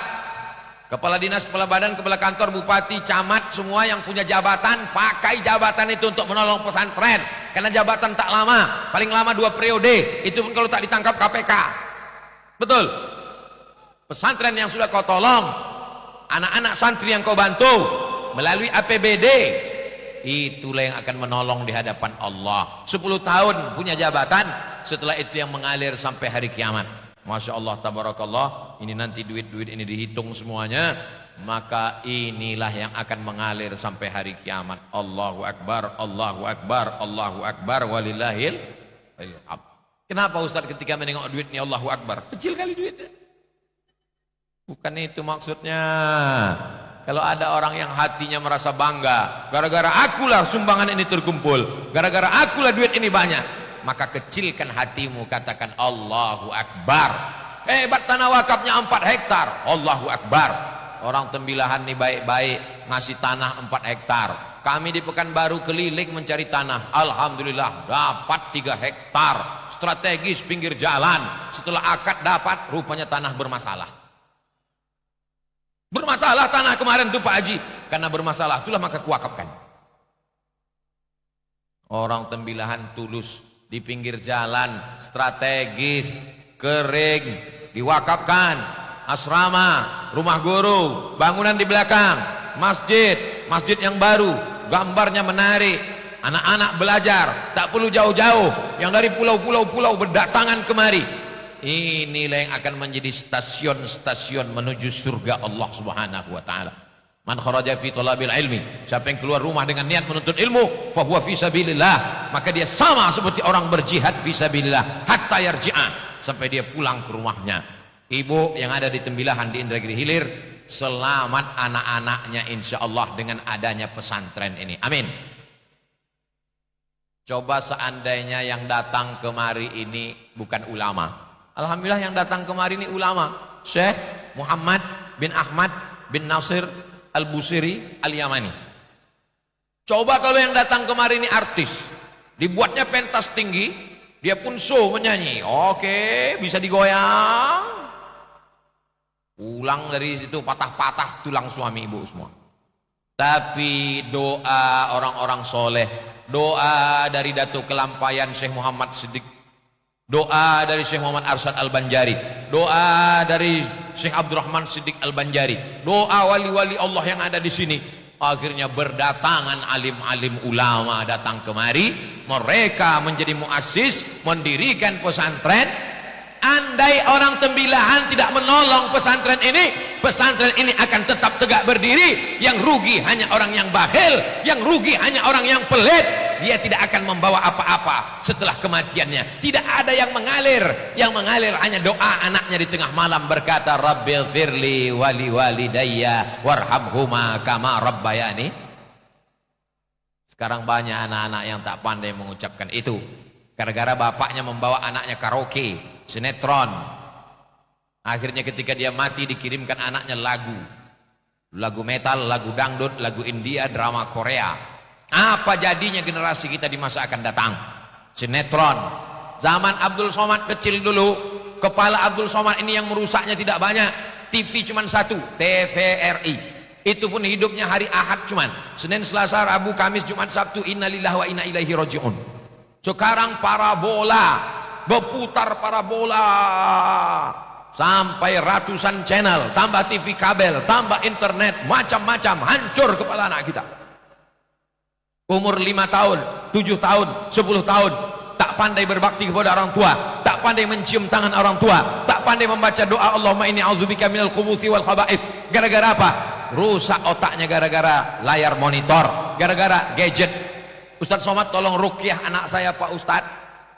kepala dinas, kepala badan, kepala kantor, bupati, camat, semua yang punya jabatan, pakai jabatan itu untuk menolong pesantren. Karena jabatan tak lama, paling lama 2 periode. Itu pun kalau tak ditangkap KPK. Betul. Pesantren yang sudah kau tolong, anak-anak santri yang kau bantu melalui APBD, itulah yang akan menolong di hadapan Allah. 10 tahun punya jabatan, setelah itu yang mengalir sampai hari kiamat. Masya Allah, tabarakallah. Ini nanti duit-duit ini dihitung semuanya. maka inilah yang akan mengalir sampai hari kiamat. Allahu Akbar, Allahu Akbar, Allahu Akbar, walillahil hamd. Kenapa Ustaz ketika menengok duit ini Allahu Akbar? Kecil kali duitnya. Bukan itu maksudnya. Kalau ada orang yang hatinya merasa bangga, gara-gara akulah sumbangan ini terkumpul, gara-gara akulah duit ini banyak, maka kecilkan hatimu, katakan Allahu Akbar. Hebat tanah wakafnya 4 hektar, Allahu Akbar. Orang Tembilahan nih baik-baik ngasih tanah 4 hektar. Kami di Pekanbaru keliling mencari tanah, alhamdulillah dapat 3 hektar, strategis pinggir jalan. Setelah akad dapat, rupanya tanah bermasalah. Bermasalah tanah kemarin tuh Pak Haji, karena bermasalah itulah maka kuwakafkan. Orang Tembilahan tulus di pinggir jalan, strategis, kering, diwakafkan, asrama, rumah guru, bangunan di belakang, masjid yang baru, gambarnya menarik, anak-anak belajar, tak perlu jauh-jauh, yang dari pulau-pulau berdatangan kemari. Inilah yang akan menjadi stasiun-stasiun menuju surga Allah Subhanahu wa taala. Man kharaja fi talabil ilmi, siapa yang keluar rumah dengan niat menuntut ilmu, fa huwa fi sabilillah, maka dia sama seperti orang berjihad fi sabilillah hatta yarji'a, sampai dia pulang ke rumahnya. Ibu yang ada di Tembilahan di Indragiri Hilir, selamat anak-anaknya insyaallah dengan adanya pesantren ini. Amin. Coba seandainya yang datang kemari ini bukan ulama. Alhamdulillah yang datang kemari ini ulama. Syekh Muhammad bin Ahmad bin Nasir Al-Busiri Al-Yamani. Coba kalau yang datang kemari ini artis, dibuatnya pentas tinggi, dia pun show menyanyi, oke, bisa digoyang, pulang dari situ patah-patah tulang suami ibu semua. Tapi doa orang-orang soleh, doa dari Datuk Kelampayan Syekh Muhammad Siddiq, doa dari Syekh Muhammad Arsyad Al-Banjari, doa dari Syekh Abdurrahman Siddiq Al-Banjari, doa wali-wali Allah yang ada di sini, akhirnya berdatangan alim-alim ulama datang kemari. Mereka menjadi muassis, mendirikan pesantren. Andai orang Tembilahan tidak menolong pesantren ini akan tetap tegak berdiri. Yang rugi hanya orang yang bakhil, yang rugi hanya orang yang pelit. Dia tidak akan membawa apa-apa setelah kematiannya. Tidak ada yang mengalir. Yang mengalir hanya doa anaknya di tengah malam berkata, Rabbil firli wali walidayya warhamhuma kama rabbayani. Sekarang banyak anak-anak yang tak pandai mengucapkan itu. Gara-gara bapaknya membawa anaknya karaoke, sinetron. Akhirnya ketika dia mati dikirimkan anaknya lagu metal, lagu dangdut, lagu India, drama Korea. Apa jadinya generasi kita di masa akan datang? Sinetron. Zaman Abdul Somad kecil dulu, kepala Abdul Somad ini yang merusaknya tidak banyak. TV cuma satu, TVRI. Itu pun hidupnya hari Ahad cuman. Senin, Selasa, Rabu, Kamis, Jumat, Sabtu. Innalillahi wa inna ilaihi raji'un. Sekarang parabola, berputar parabola sampai ratusan channel, tambah TV kabel, tambah internet, macam-macam, hancur kepala anak kita. Umur 5 tahun, 7 tahun, 10 tahun, tak pandai berbakti kepada orang tua, tak pandai mencium tangan orang tua, tak pandai membaca doa Allahumma inni a'udzubika minal khubuthi wal khaba'is. Gara-gara apa? Rusak otaknya gara-gara layar monitor, gara-gara gadget. Ustaz Somad tolong ruqyah anak saya Pak Ustaz.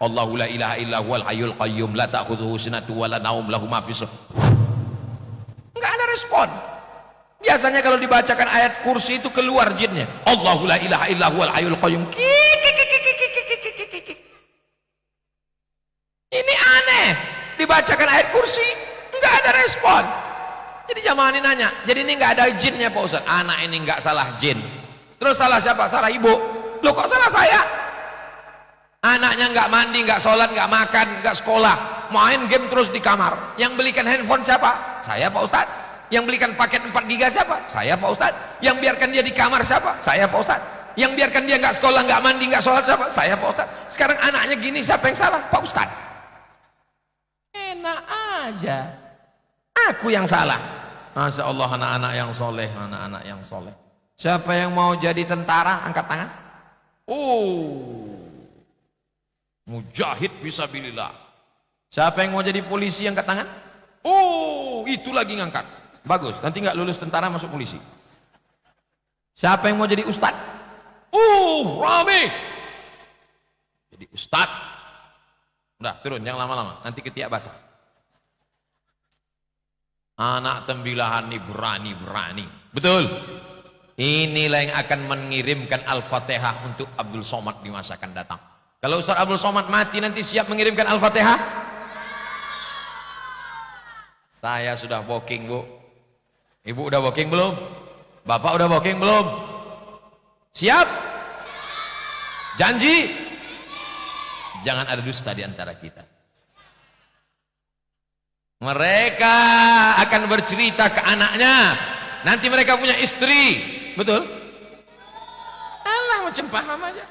Allahu la ilaha illa huwal hayyul qayyum la ta'khudhuhu sinatun wa la naum lahu ma fis. Enggak ada respon. Biasanya kalau dibacakan ayat kursi itu keluar jinnya. Allahu la ilaha illa huwal hayyul qayyum. Ini aneh. Dibacakan ayat kursi enggak ada respon. Jadi jamaah ini nanya, jadi ini enggak ada jinnya Pak Ustaz. Anak ini enggak salah jin. Terus salah siapa? Salah ibu. Loh kok salah saya? Anaknya enggak mandi, enggak sholat, enggak makan, enggak sekolah, main game terus di kamar. Yang belikan handphone siapa? Saya Pak Ustaz. Yang belikan paket 4 giga siapa? Saya Pak Ustaz. Yang biarkan dia di kamar siapa? Saya Pak Ustaz. Yang biarkan dia enggak sekolah, enggak mandi, enggak sholat siapa? Saya Pak Ustaz. Sekarang anaknya gini, siapa yang salah? Pak Ustaz. Enak aja. Aku yang salah. Masya Allah, anak-anak yang soleh, anak-anak yang soleh. Siapa yang mau jadi tentara? Angkat tangan. Oh, mujahid fisabilillah. Siapa yang mau jadi polisi? Angkat tangan. Oh, itu lagi ngangkat. Bagus, nanti nggak lulus tentara masuk polisi. Siapa yang mau jadi ustad? Rame. Jadi ustad. Udah turun, jangan lama-lama, nanti ketiak basah. Anak tembilahan ini berani-berani. Betul. Inilah yang akan mengirimkan Al-Fatihah untuk Abdul Somad di masa akan datang. Kalau Ustaz Abdul Somad mati nanti siap mengirimkan Al-Fatihah? Saya sudah booking, Bu. Ibu udah booking belum? Bapak udah booking belum? Siap? Janji? Jangan ada dusta di antara kita. Mereka akan bercerita ke anaknya. Nanti mereka punya istri. Betul? Allah macam paham aja.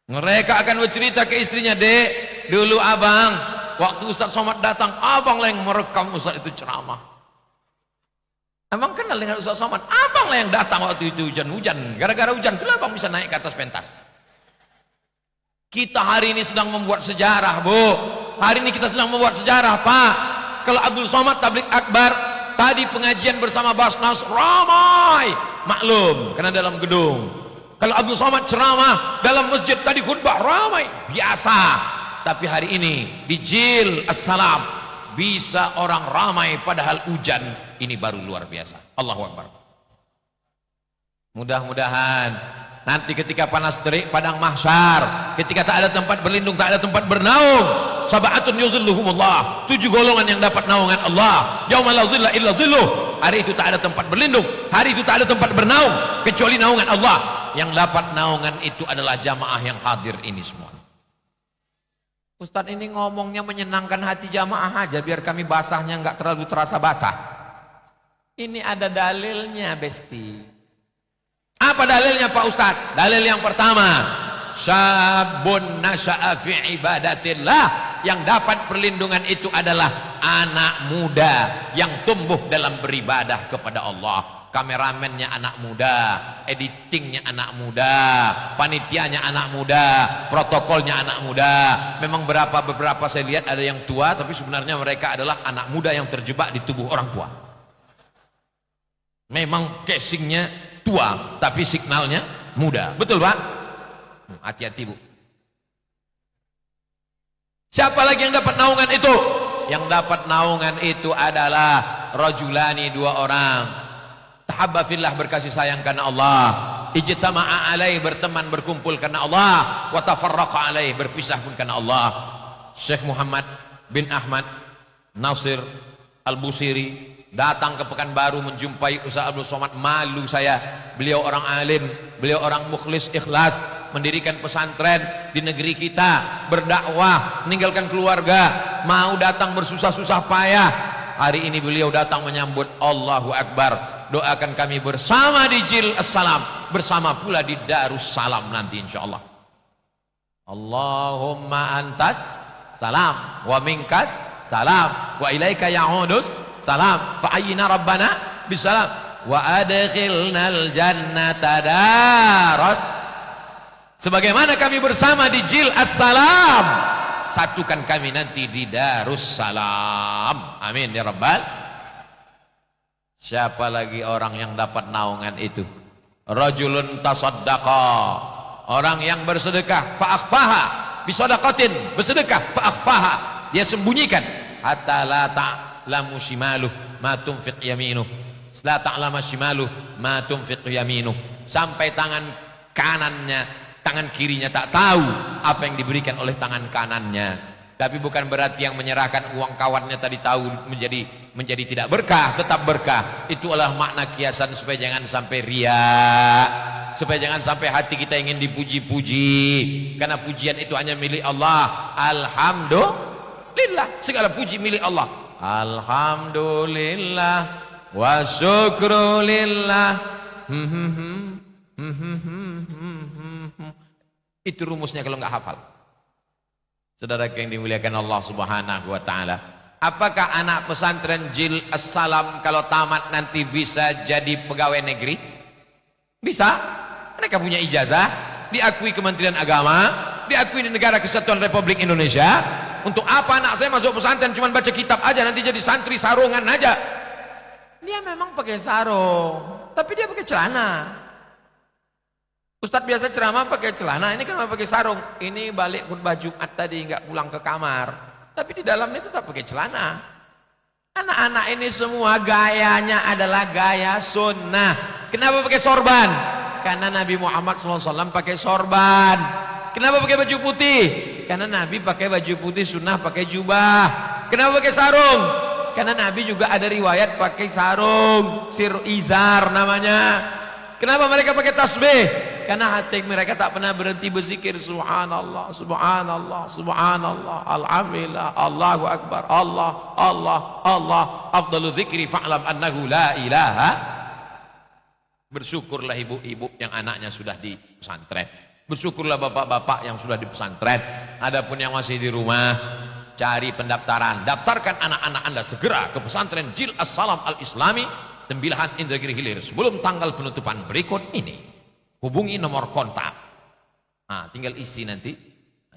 Mereka akan bercerita ke istrinya, Dek, dulu abang, waktu Ustaz Somad datang, abang lah yang merekam Ustaz itu ceramah. Abang kenal dengan Ustaz Somad, abang lah yang datang waktu itu hujan-hujan. Gara-gara hujan itulah abang bisa naik ke atas pentas. Kita hari ini sedang membuat sejarah, Bu. Hari ini kita sedang membuat sejarah, Pak. Kalau Abdul Somad tablik akbar, tadi pengajian bersama Basnas ramai, maklum, karena dalam gedung. Kalau Abdul Somad ceramah dalam masjid tadi khutbah ramai, biasa. Tapi hari ini di Jil As-Salam bisa orang ramai padahal hujan, ini baru luar biasa. Allahu Akbar. Mudah-mudahan nanti ketika panas terik padang mahsyar, ketika tak ada tempat berlindung, tak ada tempat bernaung, sab'atun yuzilluhumullah, 7 golongan yang dapat naungan Allah. Yauma la zilla illa zilluh. Hari itu tak ada tempat berlindung, hari itu tak ada tempat bernaung kecuali naungan Allah. Yang dapat naungan itu adalah jamaah yang hadir ini semua. Ustadz ini ngomongnya menyenangkan hati jamaah aja biar kami basahnya nggak terlalu terasa basah. Ini ada dalilnya, Besti. Apa dalilnya, Pak Ustadz? Dalil yang pertama, syabun nasya'a fi ibadatillah. Yang dapat perlindungan itu adalah anak muda yang tumbuh dalam beribadah kepada Allah. Kameramennya anak muda, editingnya anak muda, panitianya anak muda, protokolnya anak muda. Memang beberapa saya lihat ada yang tua, tapi sebenarnya mereka adalah anak muda yang terjebak di tubuh orang tua. Memang casingnya tua, tapi signalnya muda. Betul, Pak? Hati-hati, Bu. Siapa lagi yang dapat naungan itu? Yang dapat naungan itu adalah rajulani, 2 orang. Tahabba fillah, berkasih sayang karena Allah. Ijtama'a alaih, berteman berkumpul karena Allah. Wa tafarraqa alaih, berpisah pun karena Allah. Syekh Muhammad bin Ahmad Nasir Al-Busiri datang ke Pekanbaru menjumpai Ustaz Abdul Somad. Malu saya, beliau orang alim, beliau orang mukhlis ikhlas, mendirikan pesantren di negeri kita, berdakwah, meninggalkan keluarga, mau datang bersusah-susah payah. Hari ini beliau datang menyambut. Allahu Akbar. Doakan kami bersama di Jil As-Salam, bersama pula di Darussalam nanti insyaallah. Allahumma antas salam wa minkas salam wa ilaika ya'udus salam fa ayyina rabbana bisalam wa adkhilnal jannata daras. Sebagaimana kami bersama di Jil As-Salam, satukan kami nanti di Darussalam. Amin ya rabbal. Siapa lagi orang yang dapat naungan itu? Rajulun tasaddaqa, orang yang bersedekah, fa'akhfaha bisadaqatin, bersedekah fa'akhfaha, dia sembunyikan, hatta la ta'lamu shimaluh ma tunfiq yaminuh, la ta'lamu shimaluh ma tunfiq yaminuh, sampai tangan kanannya, tangan kirinya tak tahu apa yang diberikan oleh tangan kanannya. Tapi bukan berarti yang menyerahkan uang kawannya tadi tahu menjadi tidak berkah, tetap berkah. Itu adalah makna kiasan supaya jangan sampai ria, supaya jangan sampai hati kita ingin dipuji-puji, karena pujian itu hanya milik Allah. Alhamdulillah, segala puji milik Allah. Alhamdulillah wa syukrulillah. Itu rumusnya kalau nggak hafal. Saudara yang dimuliakan Allah Subhanahu wa taala, apakah anak pesantren Jil As-Salam kalau tamat nanti bisa jadi pegawai negeri? Bisa. Mereka punya ijazah, diakui Kementerian Agama, diakui di Negara Kesatuan Republik Indonesia. Untuk apa anak saya masuk pesantren cuma baca kitab aja, nanti jadi santri sarungan aja? dia memang pakai sarung, tapi dia pakai celana. Ustadz biasa ceramah pakai celana, ini kan pakai sarung. Ini balik khutbah Jumat tadi nggak pulang ke kamar, tapi di dalamnya tetap pakai celana. Anak-anak ini semua gayanya adalah gaya sunnah. Kenapa pakai sorban? Karena Nabi Muhammad SAW pakai sorban. Kenapa pakai baju putih? Karena Nabi pakai baju putih sunnah, pakai jubah. Kenapa pakai sarung? Karena Nabi juga ada riwayat pakai sarung, sir izar namanya. Kenapa mereka pakai tasbih? Karena hati mereka tak pernah berhenti berzikir subhanallah, subhanallah, subhanallah, alhamdulillah, Allahu akbar, Allah, Allah, Allah, afdalu dzikri fa'lam annahu la ilaha. Bersyukurlah ibu-ibu yang anaknya sudah di pesantren. Bersyukurlah bapak-bapak yang sudah di pesantren. Adapun yang masih di rumah, cari pendaftaran, daftarkan anak-anak Anda segera ke pesantren Jil As-Salam Al-Islami Tembilahan Indragiri Hilir sebelum tanggal penutupan berikut ini. Hubungi nomor kontak. Nah, tinggal isi nanti,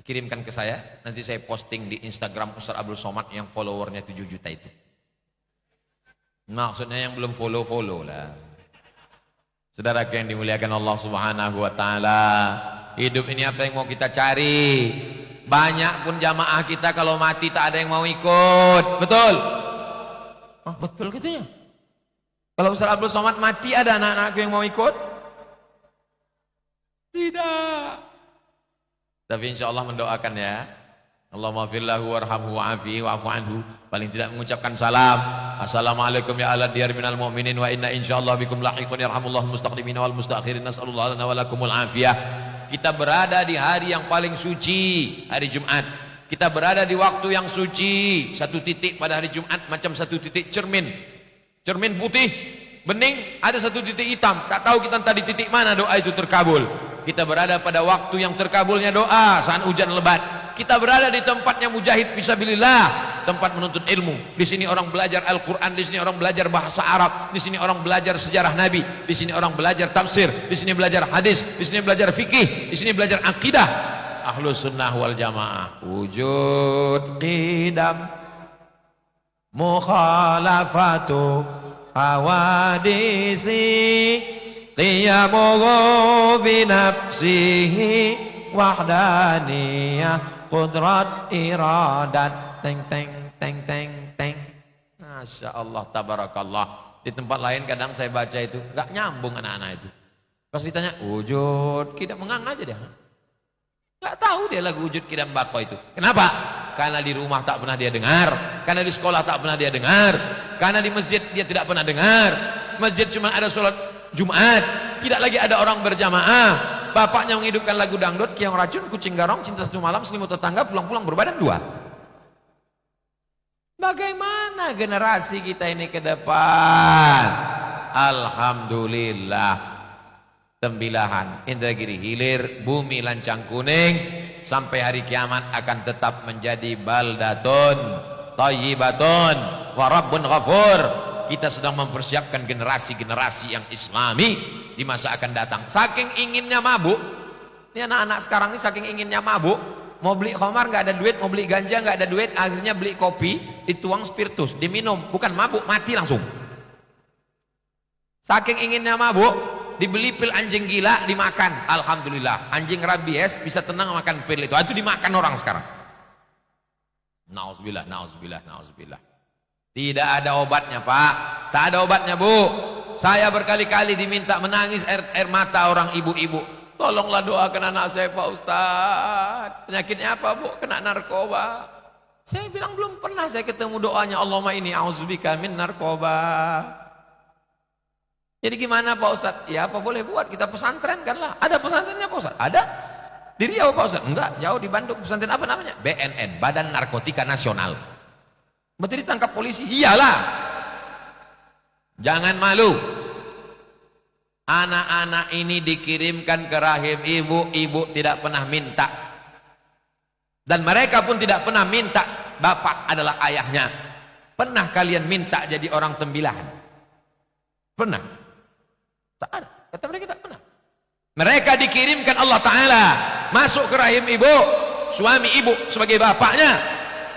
kirimkan ke saya. Nanti saya posting di Instagram Ustaz Abdul Somad yang followernya 7 juta itu. Maksudnya yang belum follow lah. Saudara yang dimuliakan Allah Subhanahu wa taala, hidup ini apa yang mau kita cari? Banyak pun jamaah kita kalau mati tak ada yang mau ikut. Betul? Oh, betul katanya. Kalau Ustaz Abdul Somad mati ada anak-anakku yang mau ikut? Tidak. Tapi insya Allah mendoakan ya. Allahumma firlahu warhamhu wa'afihi wa'afu anhu. Paling tidak mengucapkan salam. Assalamualaikum ya ala diyar minal mu'minin wa inna insyaallah bikum lahiqun yarhamullahu mustaqdimin wal mustakhirin nas'alullah lana wa lakumul afiyah. Kita berada di hari yang paling suci, hari Jumat. Kita berada di waktu yang suci. Satu titik pada hari Jumat macam satu titik cermin. Cermin putih, bening, ada satu titik hitam. Tak tahu kita entah di titik mana doa itu terkabul. Kita berada pada waktu yang terkabulnya doa saat hujan lebat. Kita berada di tempatnya mujahid fisabilillah, tempat menuntut ilmu. Di sini orang belajar Al-Quran, di sini orang belajar bahasa Arab, di sini orang belajar sejarah Nabi, di sini orang belajar tafsir, di sini belajar hadis, di sini belajar fikih, di sini belajar akidah. Ahlus sunnah wal jamaah. Wujud qidam mukhalafatu hawadisi qiyamuhu binafsihi wahdaniyah qudrat iradat teng teng teng teng teng. Masya Allah tabarakallah. Di tempat lain kadang saya baca itu gak nyambung anak-anak itu. Pas ditanya wujud kidam mengang aja dia. Gak tahu dia lagu wujud kidam bako itu. Kenapa? Karena di rumah tak pernah dia dengar, karena di sekolah tak pernah dia dengar, karena di masjid dia tidak pernah dengar. Masjid cuma ada sholat Jumat, tidak lagi ada orang berjamaah. Bapaknya menghidupkan lagu dangdut, Kiong Racun, Kucing Garong, Cinta Satu Malam, Selimut Tetangga, pulang-pulang berbadan dua. Bagaimana generasi kita ini ke depan? Alhamdulillah. Tembilahan Indragiri Hilir, bumi lancang kuning, sampai hari kiamat akan tetap menjadi baldatun thayyibatun wa rabbun ghafur. Kita sedang mempersiapkan generasi-generasi yang islami di masa akan datang. Saking inginnya mabuk, ini anak-anak sekarang ini saking inginnya mabuk, mau beli khamar nggak ada duit, mau beli ganja nggak ada duit, akhirnya beli kopi, dituang spiritus, diminum, bukan mabuk, mati langsung. Saking inginnya mabuk, dibeli pil anjing gila, dimakan. Alhamdulillah, anjing rabies bisa tenang makan pil itu dimakan orang sekarang. Nauzubillah, nauzubillah, nauzubillah. Tidak ada obatnya Pak, tak ada obatnya Bu. Saya berkali-kali diminta menangis air mata orang ibu-ibu. Tolonglah doakan anak saya Pak Ustaz. Penyakitnya apa Bu? Kena narkoba. Saya bilang belum pernah saya ketemu doanya Allahumma inni a'udzubika min narkoba. Jadi gimana Pak Ustaz? Ya apa boleh buat, kita pesantren kan lah. Ada pesantrennya Pak Ustaz? Ada. Di Riau Pak Ustaz? Enggak, jauh di Bandung. Pesantren apa namanya? BNN, Badan Narkotika Nasional. Betul ditangkap polisi? Iyalah. Jangan malu. Anak-anak ini dikirimkan ke rahim ibu, ibu tidak pernah minta. Dan mereka pun tidak pernah minta, bapak adalah ayahnya. Pernah kalian minta jadi orang tembilahan? Pernah? Tak ada. Kata mereka tak pernah. Mereka dikirimkan Allah Ta'ala masuk ke rahim ibu, suami ibu sebagai bapaknya,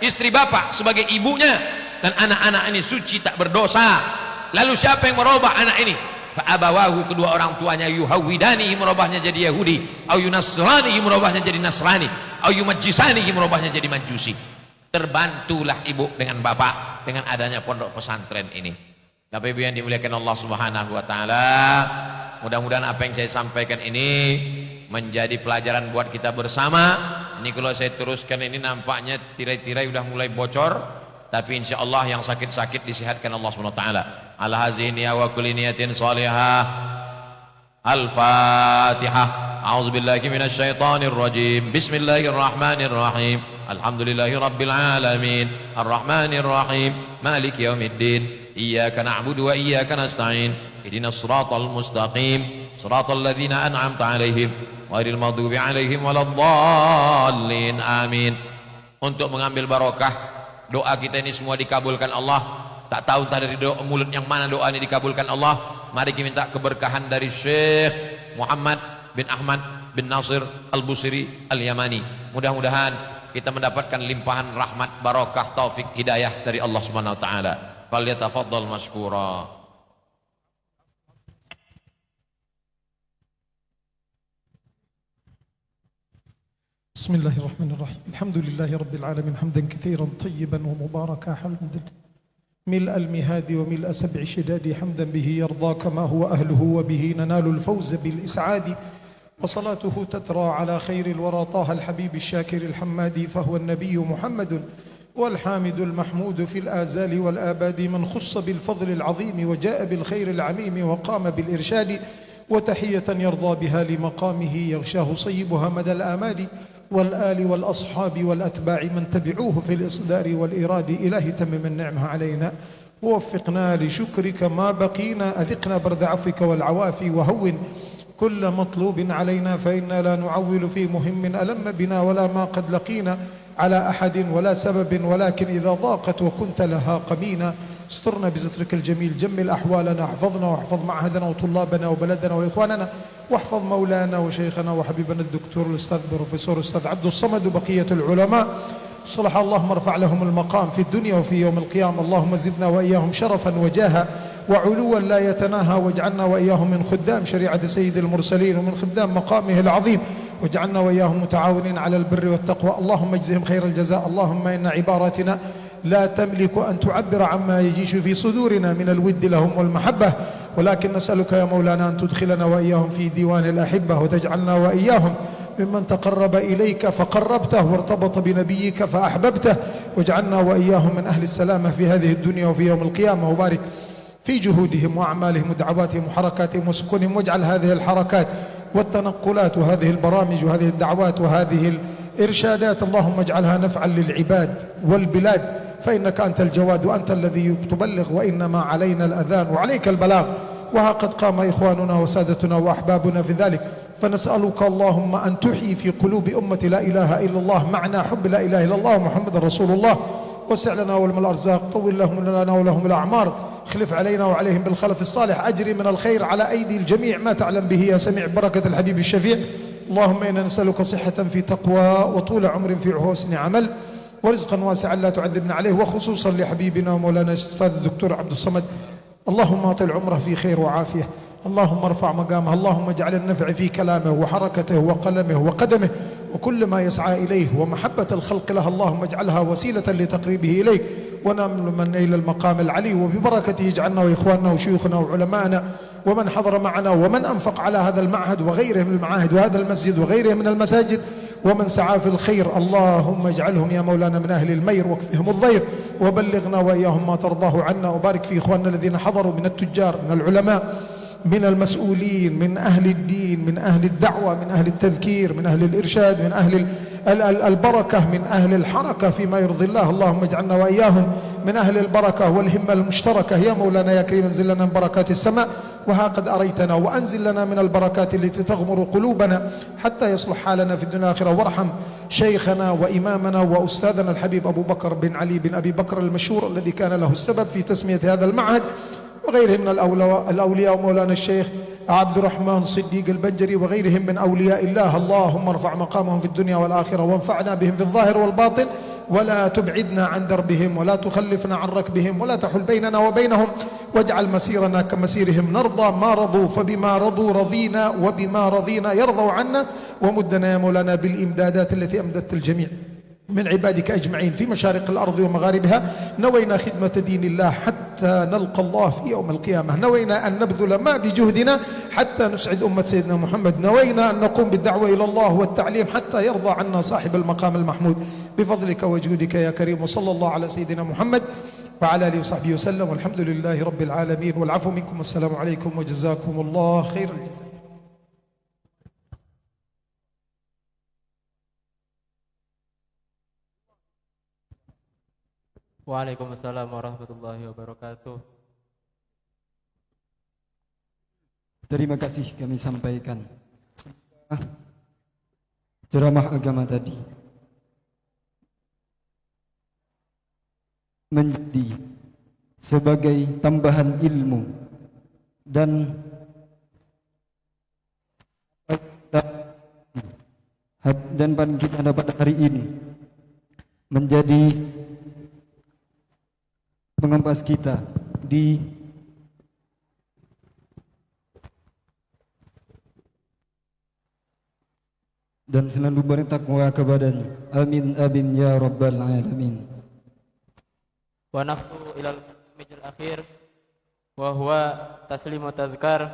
istri bapak sebagai ibunya, dan anak-anak ini suci tak berdosa. Lalu siapa yang merubah anak ini? Fa'abawahu, kedua orang tuanya, yuhawidanihi, merubahnya jadi Yahudi, au yunasranihi, merubahnya jadi Nasrani, au yumajjisanihi, merubahnya jadi Majusi. Terbantulah ibu dengan bapak dengan adanya pondok pesantren ini. Bapak Ibu yang dimuliakan Allah Subhanahu wa taala, mudah-mudahan apa yang saya sampaikan ini menjadi pelajaran buat kita bersama. Ini kalau saya teruskan ini nampaknya tirai-tirai udah mulai bocor, tapi insya Allah yang sakit-sakit disehatkan Allah Subhanahu wa taala. Ala hazin ya wa kulli niyatin salihah. Al-Fatihah. A'udzubillahi minasyaitonir rajim. Bismillahirrahmanirrahim. Alhamdulillahi rabbil alamin. Arrahmanir rahim. Maliki yaumiddin. Iyyaka na'budu wa iyyaka nasta'in. Ihdinas siratal mustaqim. Siratal ladzina an'amta 'alaihim ghairil maghdubi 'alaihim waladdallin. Amin. Untuk mengambil barokah, doa kita ini semua dikabulkan Allah. Tak tahu entah dari doa mulut yang mana doa ini dikabulkan Allah. Mari kita minta keberkahan dari Syekh Muhammad bin Ahmad bin Nasir Al-Busiri Al-Yamani. Mudah-mudahan kita mendapatkan limpahan rahmat, barokah, taufik, hidayah dari Allah Subhanahu wa taala. Falyatafaddal mashkura. Bismillahirrahmanirrahim. Alhamdulillahi rabbil alamin hamdan katsiran tayyiban wa mubarakan hamdan ملء المهاد وملء سبع شداد حمدا به يرضى كما هو أهله وبه ننال الفوز بالإسعاد وصلاته تترى على خير الورى طه الحبيب الشاكر الحماد فهو النبي محمد والحامد المحمود في الآزال والآباد من خص بالفضل العظيم وجاء بالخير العميم وقام بالإرشاد وتحية يرضى بها لمقامه يغشاه صيبها مدى الآمال والآل والأصحاب والأتباع من تبعوه في الإصدار والإراد. إلهي تمم النعمة علينا ووفقنا لشكرك ما بقينا، أذقنا برد عفوك والعوافي وهون كل مطلوب علينا، فإنا لا نعول في مهم ألم بنا ولا ما قد لقينا على أحد ولا سبب، ولكن إذا ضاقت وكنت لها قمينا استرنا بسترك الجميل، جمل أحوالنا، احفظنا واحفظ معهدنا وطلابنا وبلدنا وإخواننا، واحفظ مولانا وشيخنا وحبيبنا الدكتور الأستاذ بروفيسور الأستاذ عبد الصمد وبقية العلماء صلح اللهم ارفع لهم المقام في الدنيا وفي يوم القيامة. اللهم زدنا وإياهم شرفا وجاها وعلوا لا يتناهى، واجعلنا وإياهم من خدام شريعة سيد المرسلين ومن خدام مقامه العظيم، واجعلنا وإياهم متعاونين على البر والتقوى. اللهم اجزهم خير الجزاء. اللهم إن عباراتنا لا تملك أن تعبر عما يجيش في صدورنا من الود لهم والمحبة، ولكن نسألك يا مولانا أن تدخلنا وإياهم في ديوان الأحبة، وتجعلنا وإياهم ممن تقرب إليك فقربته وارتبط بنبيك فأحببته، واجعلنا وإياهم من أهل السلامة في هذه الدنيا وفي يوم القيامة، وبارك في جهودهم وأعمالهم ودعواتهم وحركاتهم وسكونهم، واجعل هذه الحركات والتنقلات وهذه البرامج وهذه الدعوات وهذه الإرشادات اللهم اجعلها نفعا للعباد والبلاد، فإنك أنت الجواد وأنت الذي تبلغ، وإنما علينا الأذان وعليك البلاغ. وها قد قام إخواننا وسادتنا وأحبابنا في ذلك، فنسألك اللهم أن تحيي في قلوب أمة لا إله إلا الله معنى حب لا إله إلا الله محمد رسول الله، وسع لنا ولهم الأرزاق، طول لهم لنا ولهم الأعمار، خلف علينا وعليهم بالخلف الصالح، أجري من الخير على أيدي الجميع ما تعلم به يا سميع بركة الحبيب الشفيع. اللهم إنا نسألك صحة في تقوى وطول عمر في حسن عمل ورزقا واسعا لا تعذبنا عليه، وخصوصا لحبيبنا ومولانا الأستاذ الدكتور عبد الصمد، اللهم اطل عمره في خير وعافية، اللهم ارفع مقامه، اللهم اجعل النفع في كلامه وحركته وقلمه وقدمه وكل ما يسعى إليه، ومحبة الخلق له اللهم اجعلها وسيلة لتقريبه إليك، ونامل من إلى المقام العلي، وببركته اجعلنا وإخواننا وشيوخنا وعلمائنا ومن حضر معنا ومن أنفق على هذا المعهد وغيره من المعاهد وهذا المسجد وغيره من المساجد ومن سعى في الخير، اللهم اجعلهم يا مولانا من أهل المير واكفهم الضير، وبلغنا وإياهم ما ترضاه عنا، وبارك في إخواننا الذين حضروا من التجار من العلماء من المسؤولين من أهل الدين من أهل الدعوة من أهل التذكير من أهل الإرشاد من أهل البركة من أهل الحركة فيما يرضي الله، اللهم اجعلنا وإياهم من أهل البركة والهمة المشتركة يا مولانا يا كريم، انزل لنا من بركات السماء، وها قد أريتنا، وأنزل لنا من البركات التي تغمر قلوبنا حتى يصلح حالنا في الدنيا والآخرة، وارحم شيخنا وإمامنا وأستاذنا الحبيب أبو بكر بن علي بن أبي بكر المشهور الذي كان له السبب في تسمية هذا المعهد، وغيرهم من الأولياء مولانا الشيخ عبد الرحمن صديق البنجري وغيرهم من أولياء الله، اللهم ارفع مقامهم في الدنيا والآخرة، وانفعنا بهم في الظاهر والباطن، ولا تبعدنا عن دربهم ولا تخلفنا عن ركبهم ولا تحل بيننا وبينهم واجعل مسيرنا كمسيرهم نرضى ما رضوا فبما رضوا رضينا وبما رضينا يرضوا عنا ومدنا يا مولانا بالإمدادات التي أمددت الجميع من عبادك أجمعين في مشارق الأرض ومغاربها. نوينا خدمة دين الله حتى نلقى الله في يوم القيامة، نوينا أن نبذل ما بجهدنا حتى نسعد أمة سيدنا محمد، نوينا أن نقوم بالدعوة إلى الله والتعليم حتى يرضى عنا صاحب المقام المحمود بفضلك وجودك يا كريم. وصلى الله على سيدنا محمد وعلى آله وصحبه وسلم والحمد لله رب العالمين والعفو منكم والسلام عليكم وجزاكم الله خير الجزاء. Waalaikumsalam warahmatullahi wabarakatuh. Terima kasih kami sampaikan ceramah agama tadi menjadi sebagai tambahan ilmu dan pada kita dapat hari ini menjadi pengempas kita di dan selalu bertakwa kepadanya. Amin amin ya rabbal alamin. Wa naftu ilal mijil akhir wa huwa taslimu tadhkar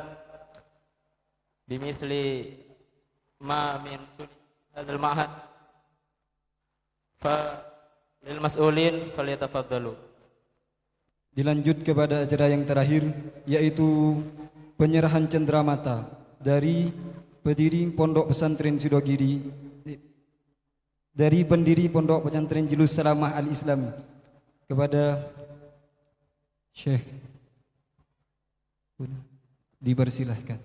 bimisli ma min sunni hadzal ma'had fa lil mas'ulin falyatafaddalu. Dilanjut kepada acara yang terakhir, yaitu penyerahan cenderamata dari pendiri Pondok Pesantren Sidogiri, dari pendiri Pondok Pesantren Julus Salamah Al-Islam kepada Syekh. Dipersilahkan.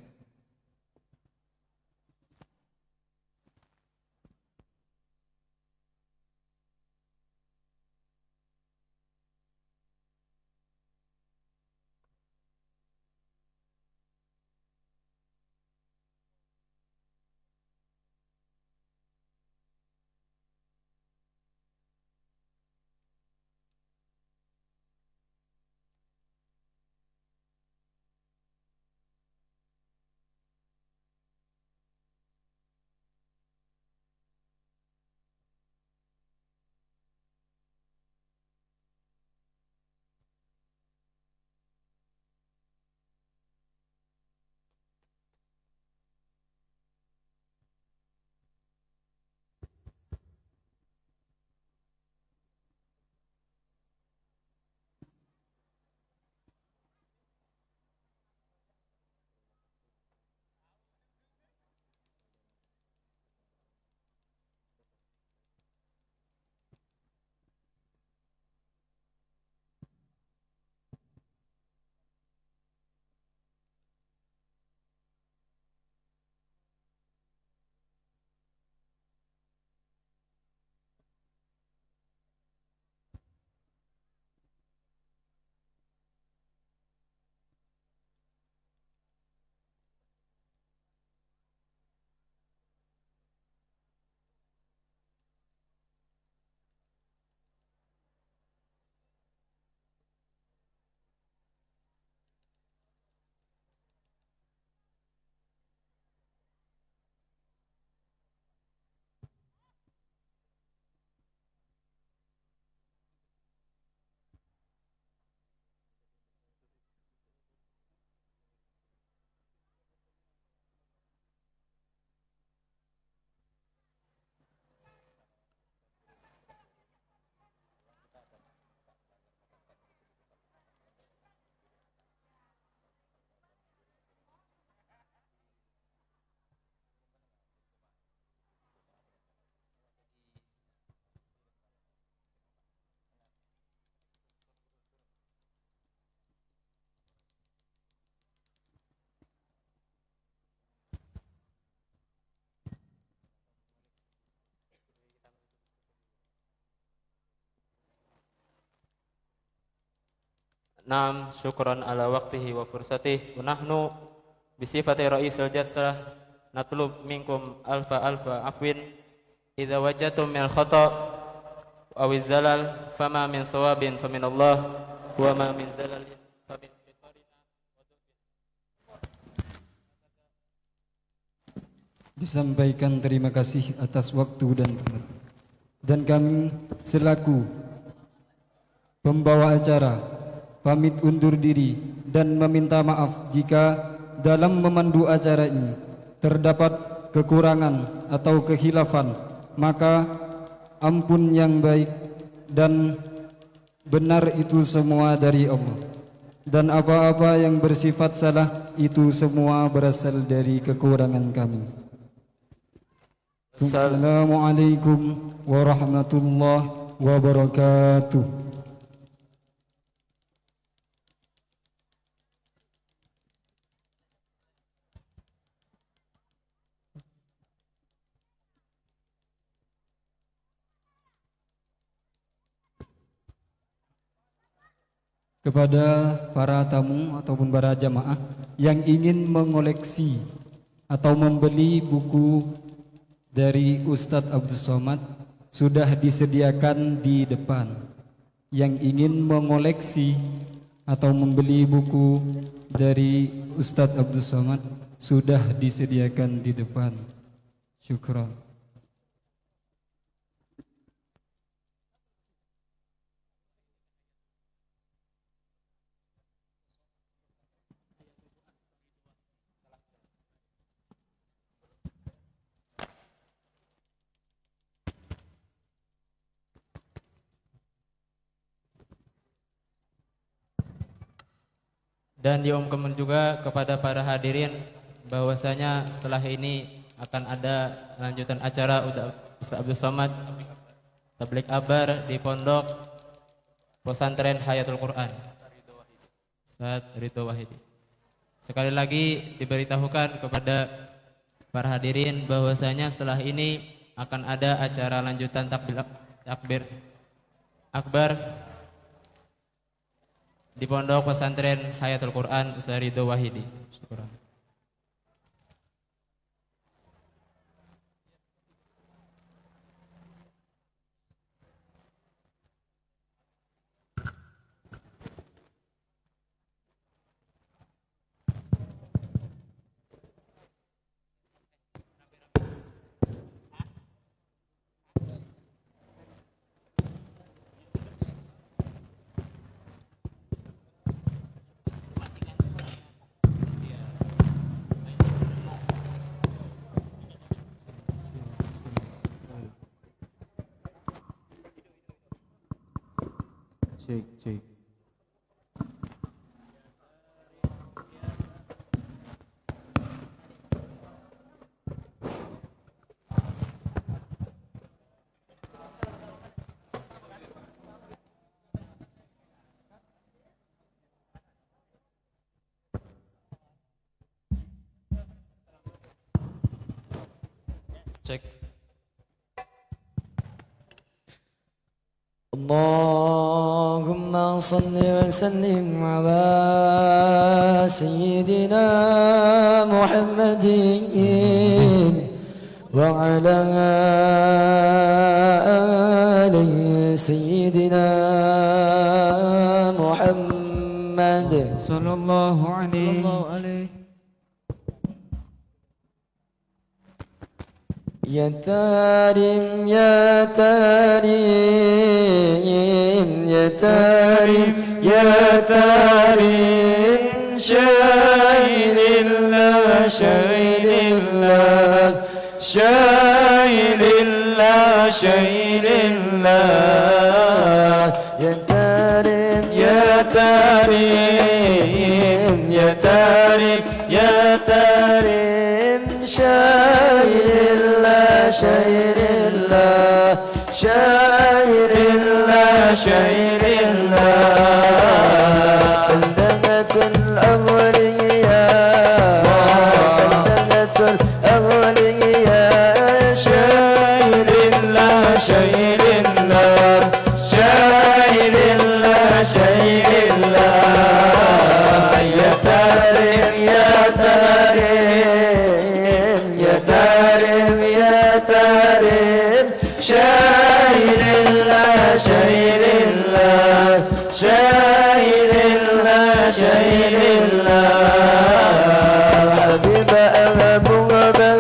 Naam, syukran ala waqtihi wa fursatihi wa nahnu bisifati ra'isil jasrah natlub minkum alfa afwin idza wajadtum min khata aw zalal fama min sawabin famin Allah wa ma min zalalin famin qisarina. Disampaikan terima kasih atas waktu dan tempat. Dan kami selaku pembawa acara pamit undur diri dan meminta maaf jika dalam memandu acara ini terdapat kekurangan atau kehilafan, maka ampun yang baik dan benar itu semua dari Allah, dan apa-apa yang bersifat salah itu semua berasal dari kekurangan kami. Assalamualaikum warahmatullahi wabarakatuh. Kepada para tamu ataupun para jamaah yang ingin mengoleksi atau membeli buku dari Ustadz Abdul Somad, sudah disediakan di depan. Yang ingin mengoleksi atau membeli buku dari Ustadz Abdul Somad sudah disediakan di depan. Syukran. Dan diumumkan juga kepada para hadirin bahwasanya setelah ini akan ada lanjutan acara Ustaz Abdul Somad tabligh akbar di Pondok Pesantren Hayatul Quran Ustaz Ridho Wahidi. Sekali lagi diberitahukan kepada para hadirin bahwasanya setelah ini akan ada acara lanjutan takbir akbar di Pondok Pesantren Hayatul Quran Ustaz Ridho Wahidi. Syukur. Cek. Cek. اللهم صل وسلم على سيدنا محمد وعلى آل سيدنا محمد صلى الله عليه يا تارم يا تارم يا تارم يا تارم شايل الله شايل الله شايل الله شايل الله يا تارم يا تارم يا تارم يا تارم شايل الله شايل الله شايل الله شايل الله قدمت الأولياء قدمت الأولياء شايل الله شايل الله شايل الله شايل الله يا تارم يا تارم يا تارم يا تارم شايل الله أبو بكر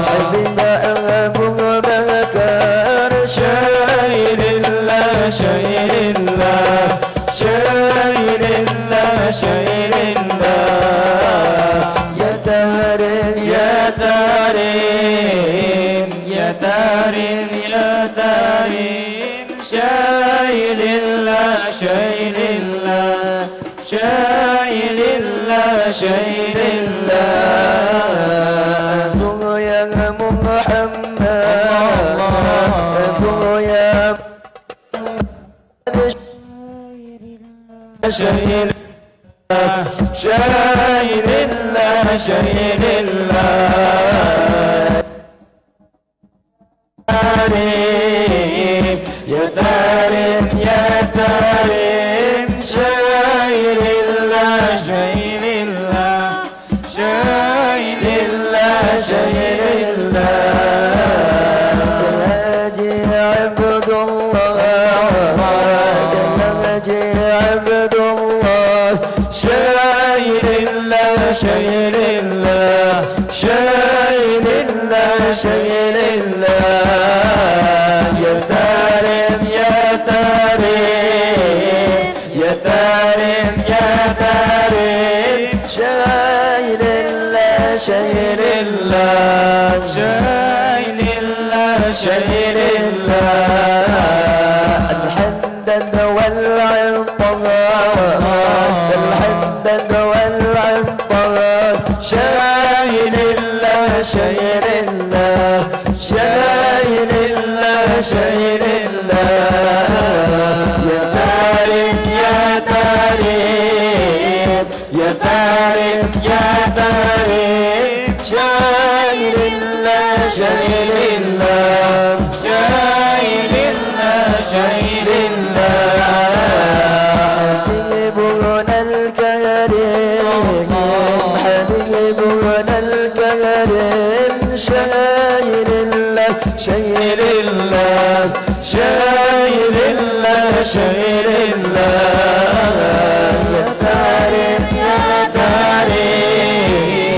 حبيب أبو بكر شايل الله شايل الله شايل الله شايل الله يا تاريم يا تاريم يا تاريم يا تاريم شايل الله شايل الله شايل الله شايل الله أبو يا محمد أبو يا شايل الله شايل الله شايل الله تاريم يا تاريم يا تاريم شايل الله شايل الله شايل الله شايل الله تلاجي عبد الله تلاجي عبد الله شايل الله شايل الله شايل الله شايل الله يا تاريم يا تاريم يا تاريم يا تاريم شايل الله شايل الله شايل الله شايل الله الحمد والعطاس الحمد والعطاس شايل الله شايل الله شايل الله شايل الله يا تاريم يا تاريم يا تاريم يا تاريم شايل الله شايل الله شايل الله شايل الله حبيبنا الكريم حبيبنا الكريم شايل الله شايل الله شايل الله شايل الله يا تاريم يا تاريم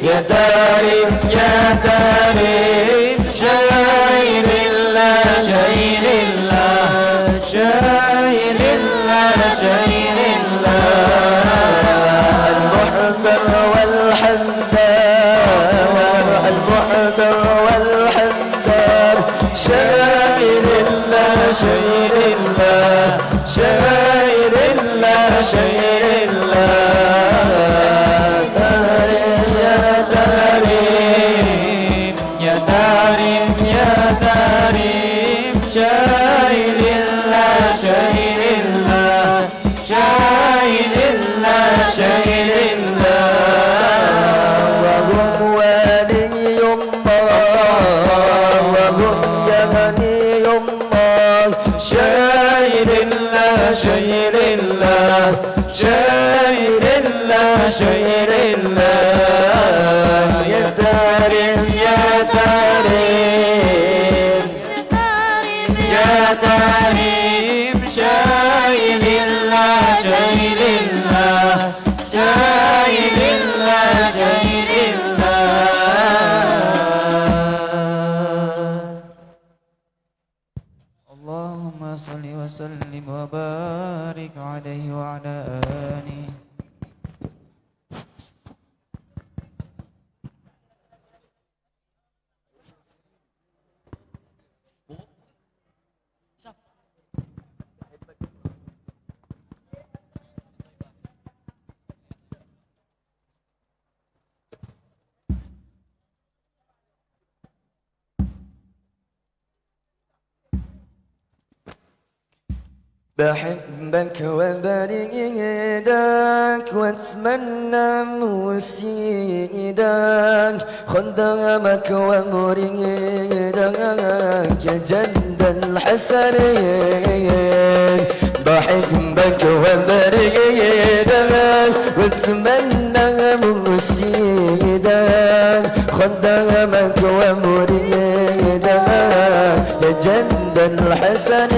يا تاريم يا تاريم شايل الله شايل الله شايل الله شايل الله المحضر والحمدان المحضر والحمدان شايل الله شايل الله شايل الله شايل الله تاريم يا تاريم يا تاريم يا تاريم شايل الله شايل الله شايل الله شايل الله وهم ولي الله وهم يغني الله شايل الله شايل الله شايل الله شايل الله يا تاريم يا تاريم يا تاريم شايل الله شايل الله شايل الله شايل الله اللهم صل وسلم وبارك عليه وعلى آله بحبك وبريدك واتمنى مسيدك خدامك ومريدك يا جد الحسنين بحبك وبريدك واتمنى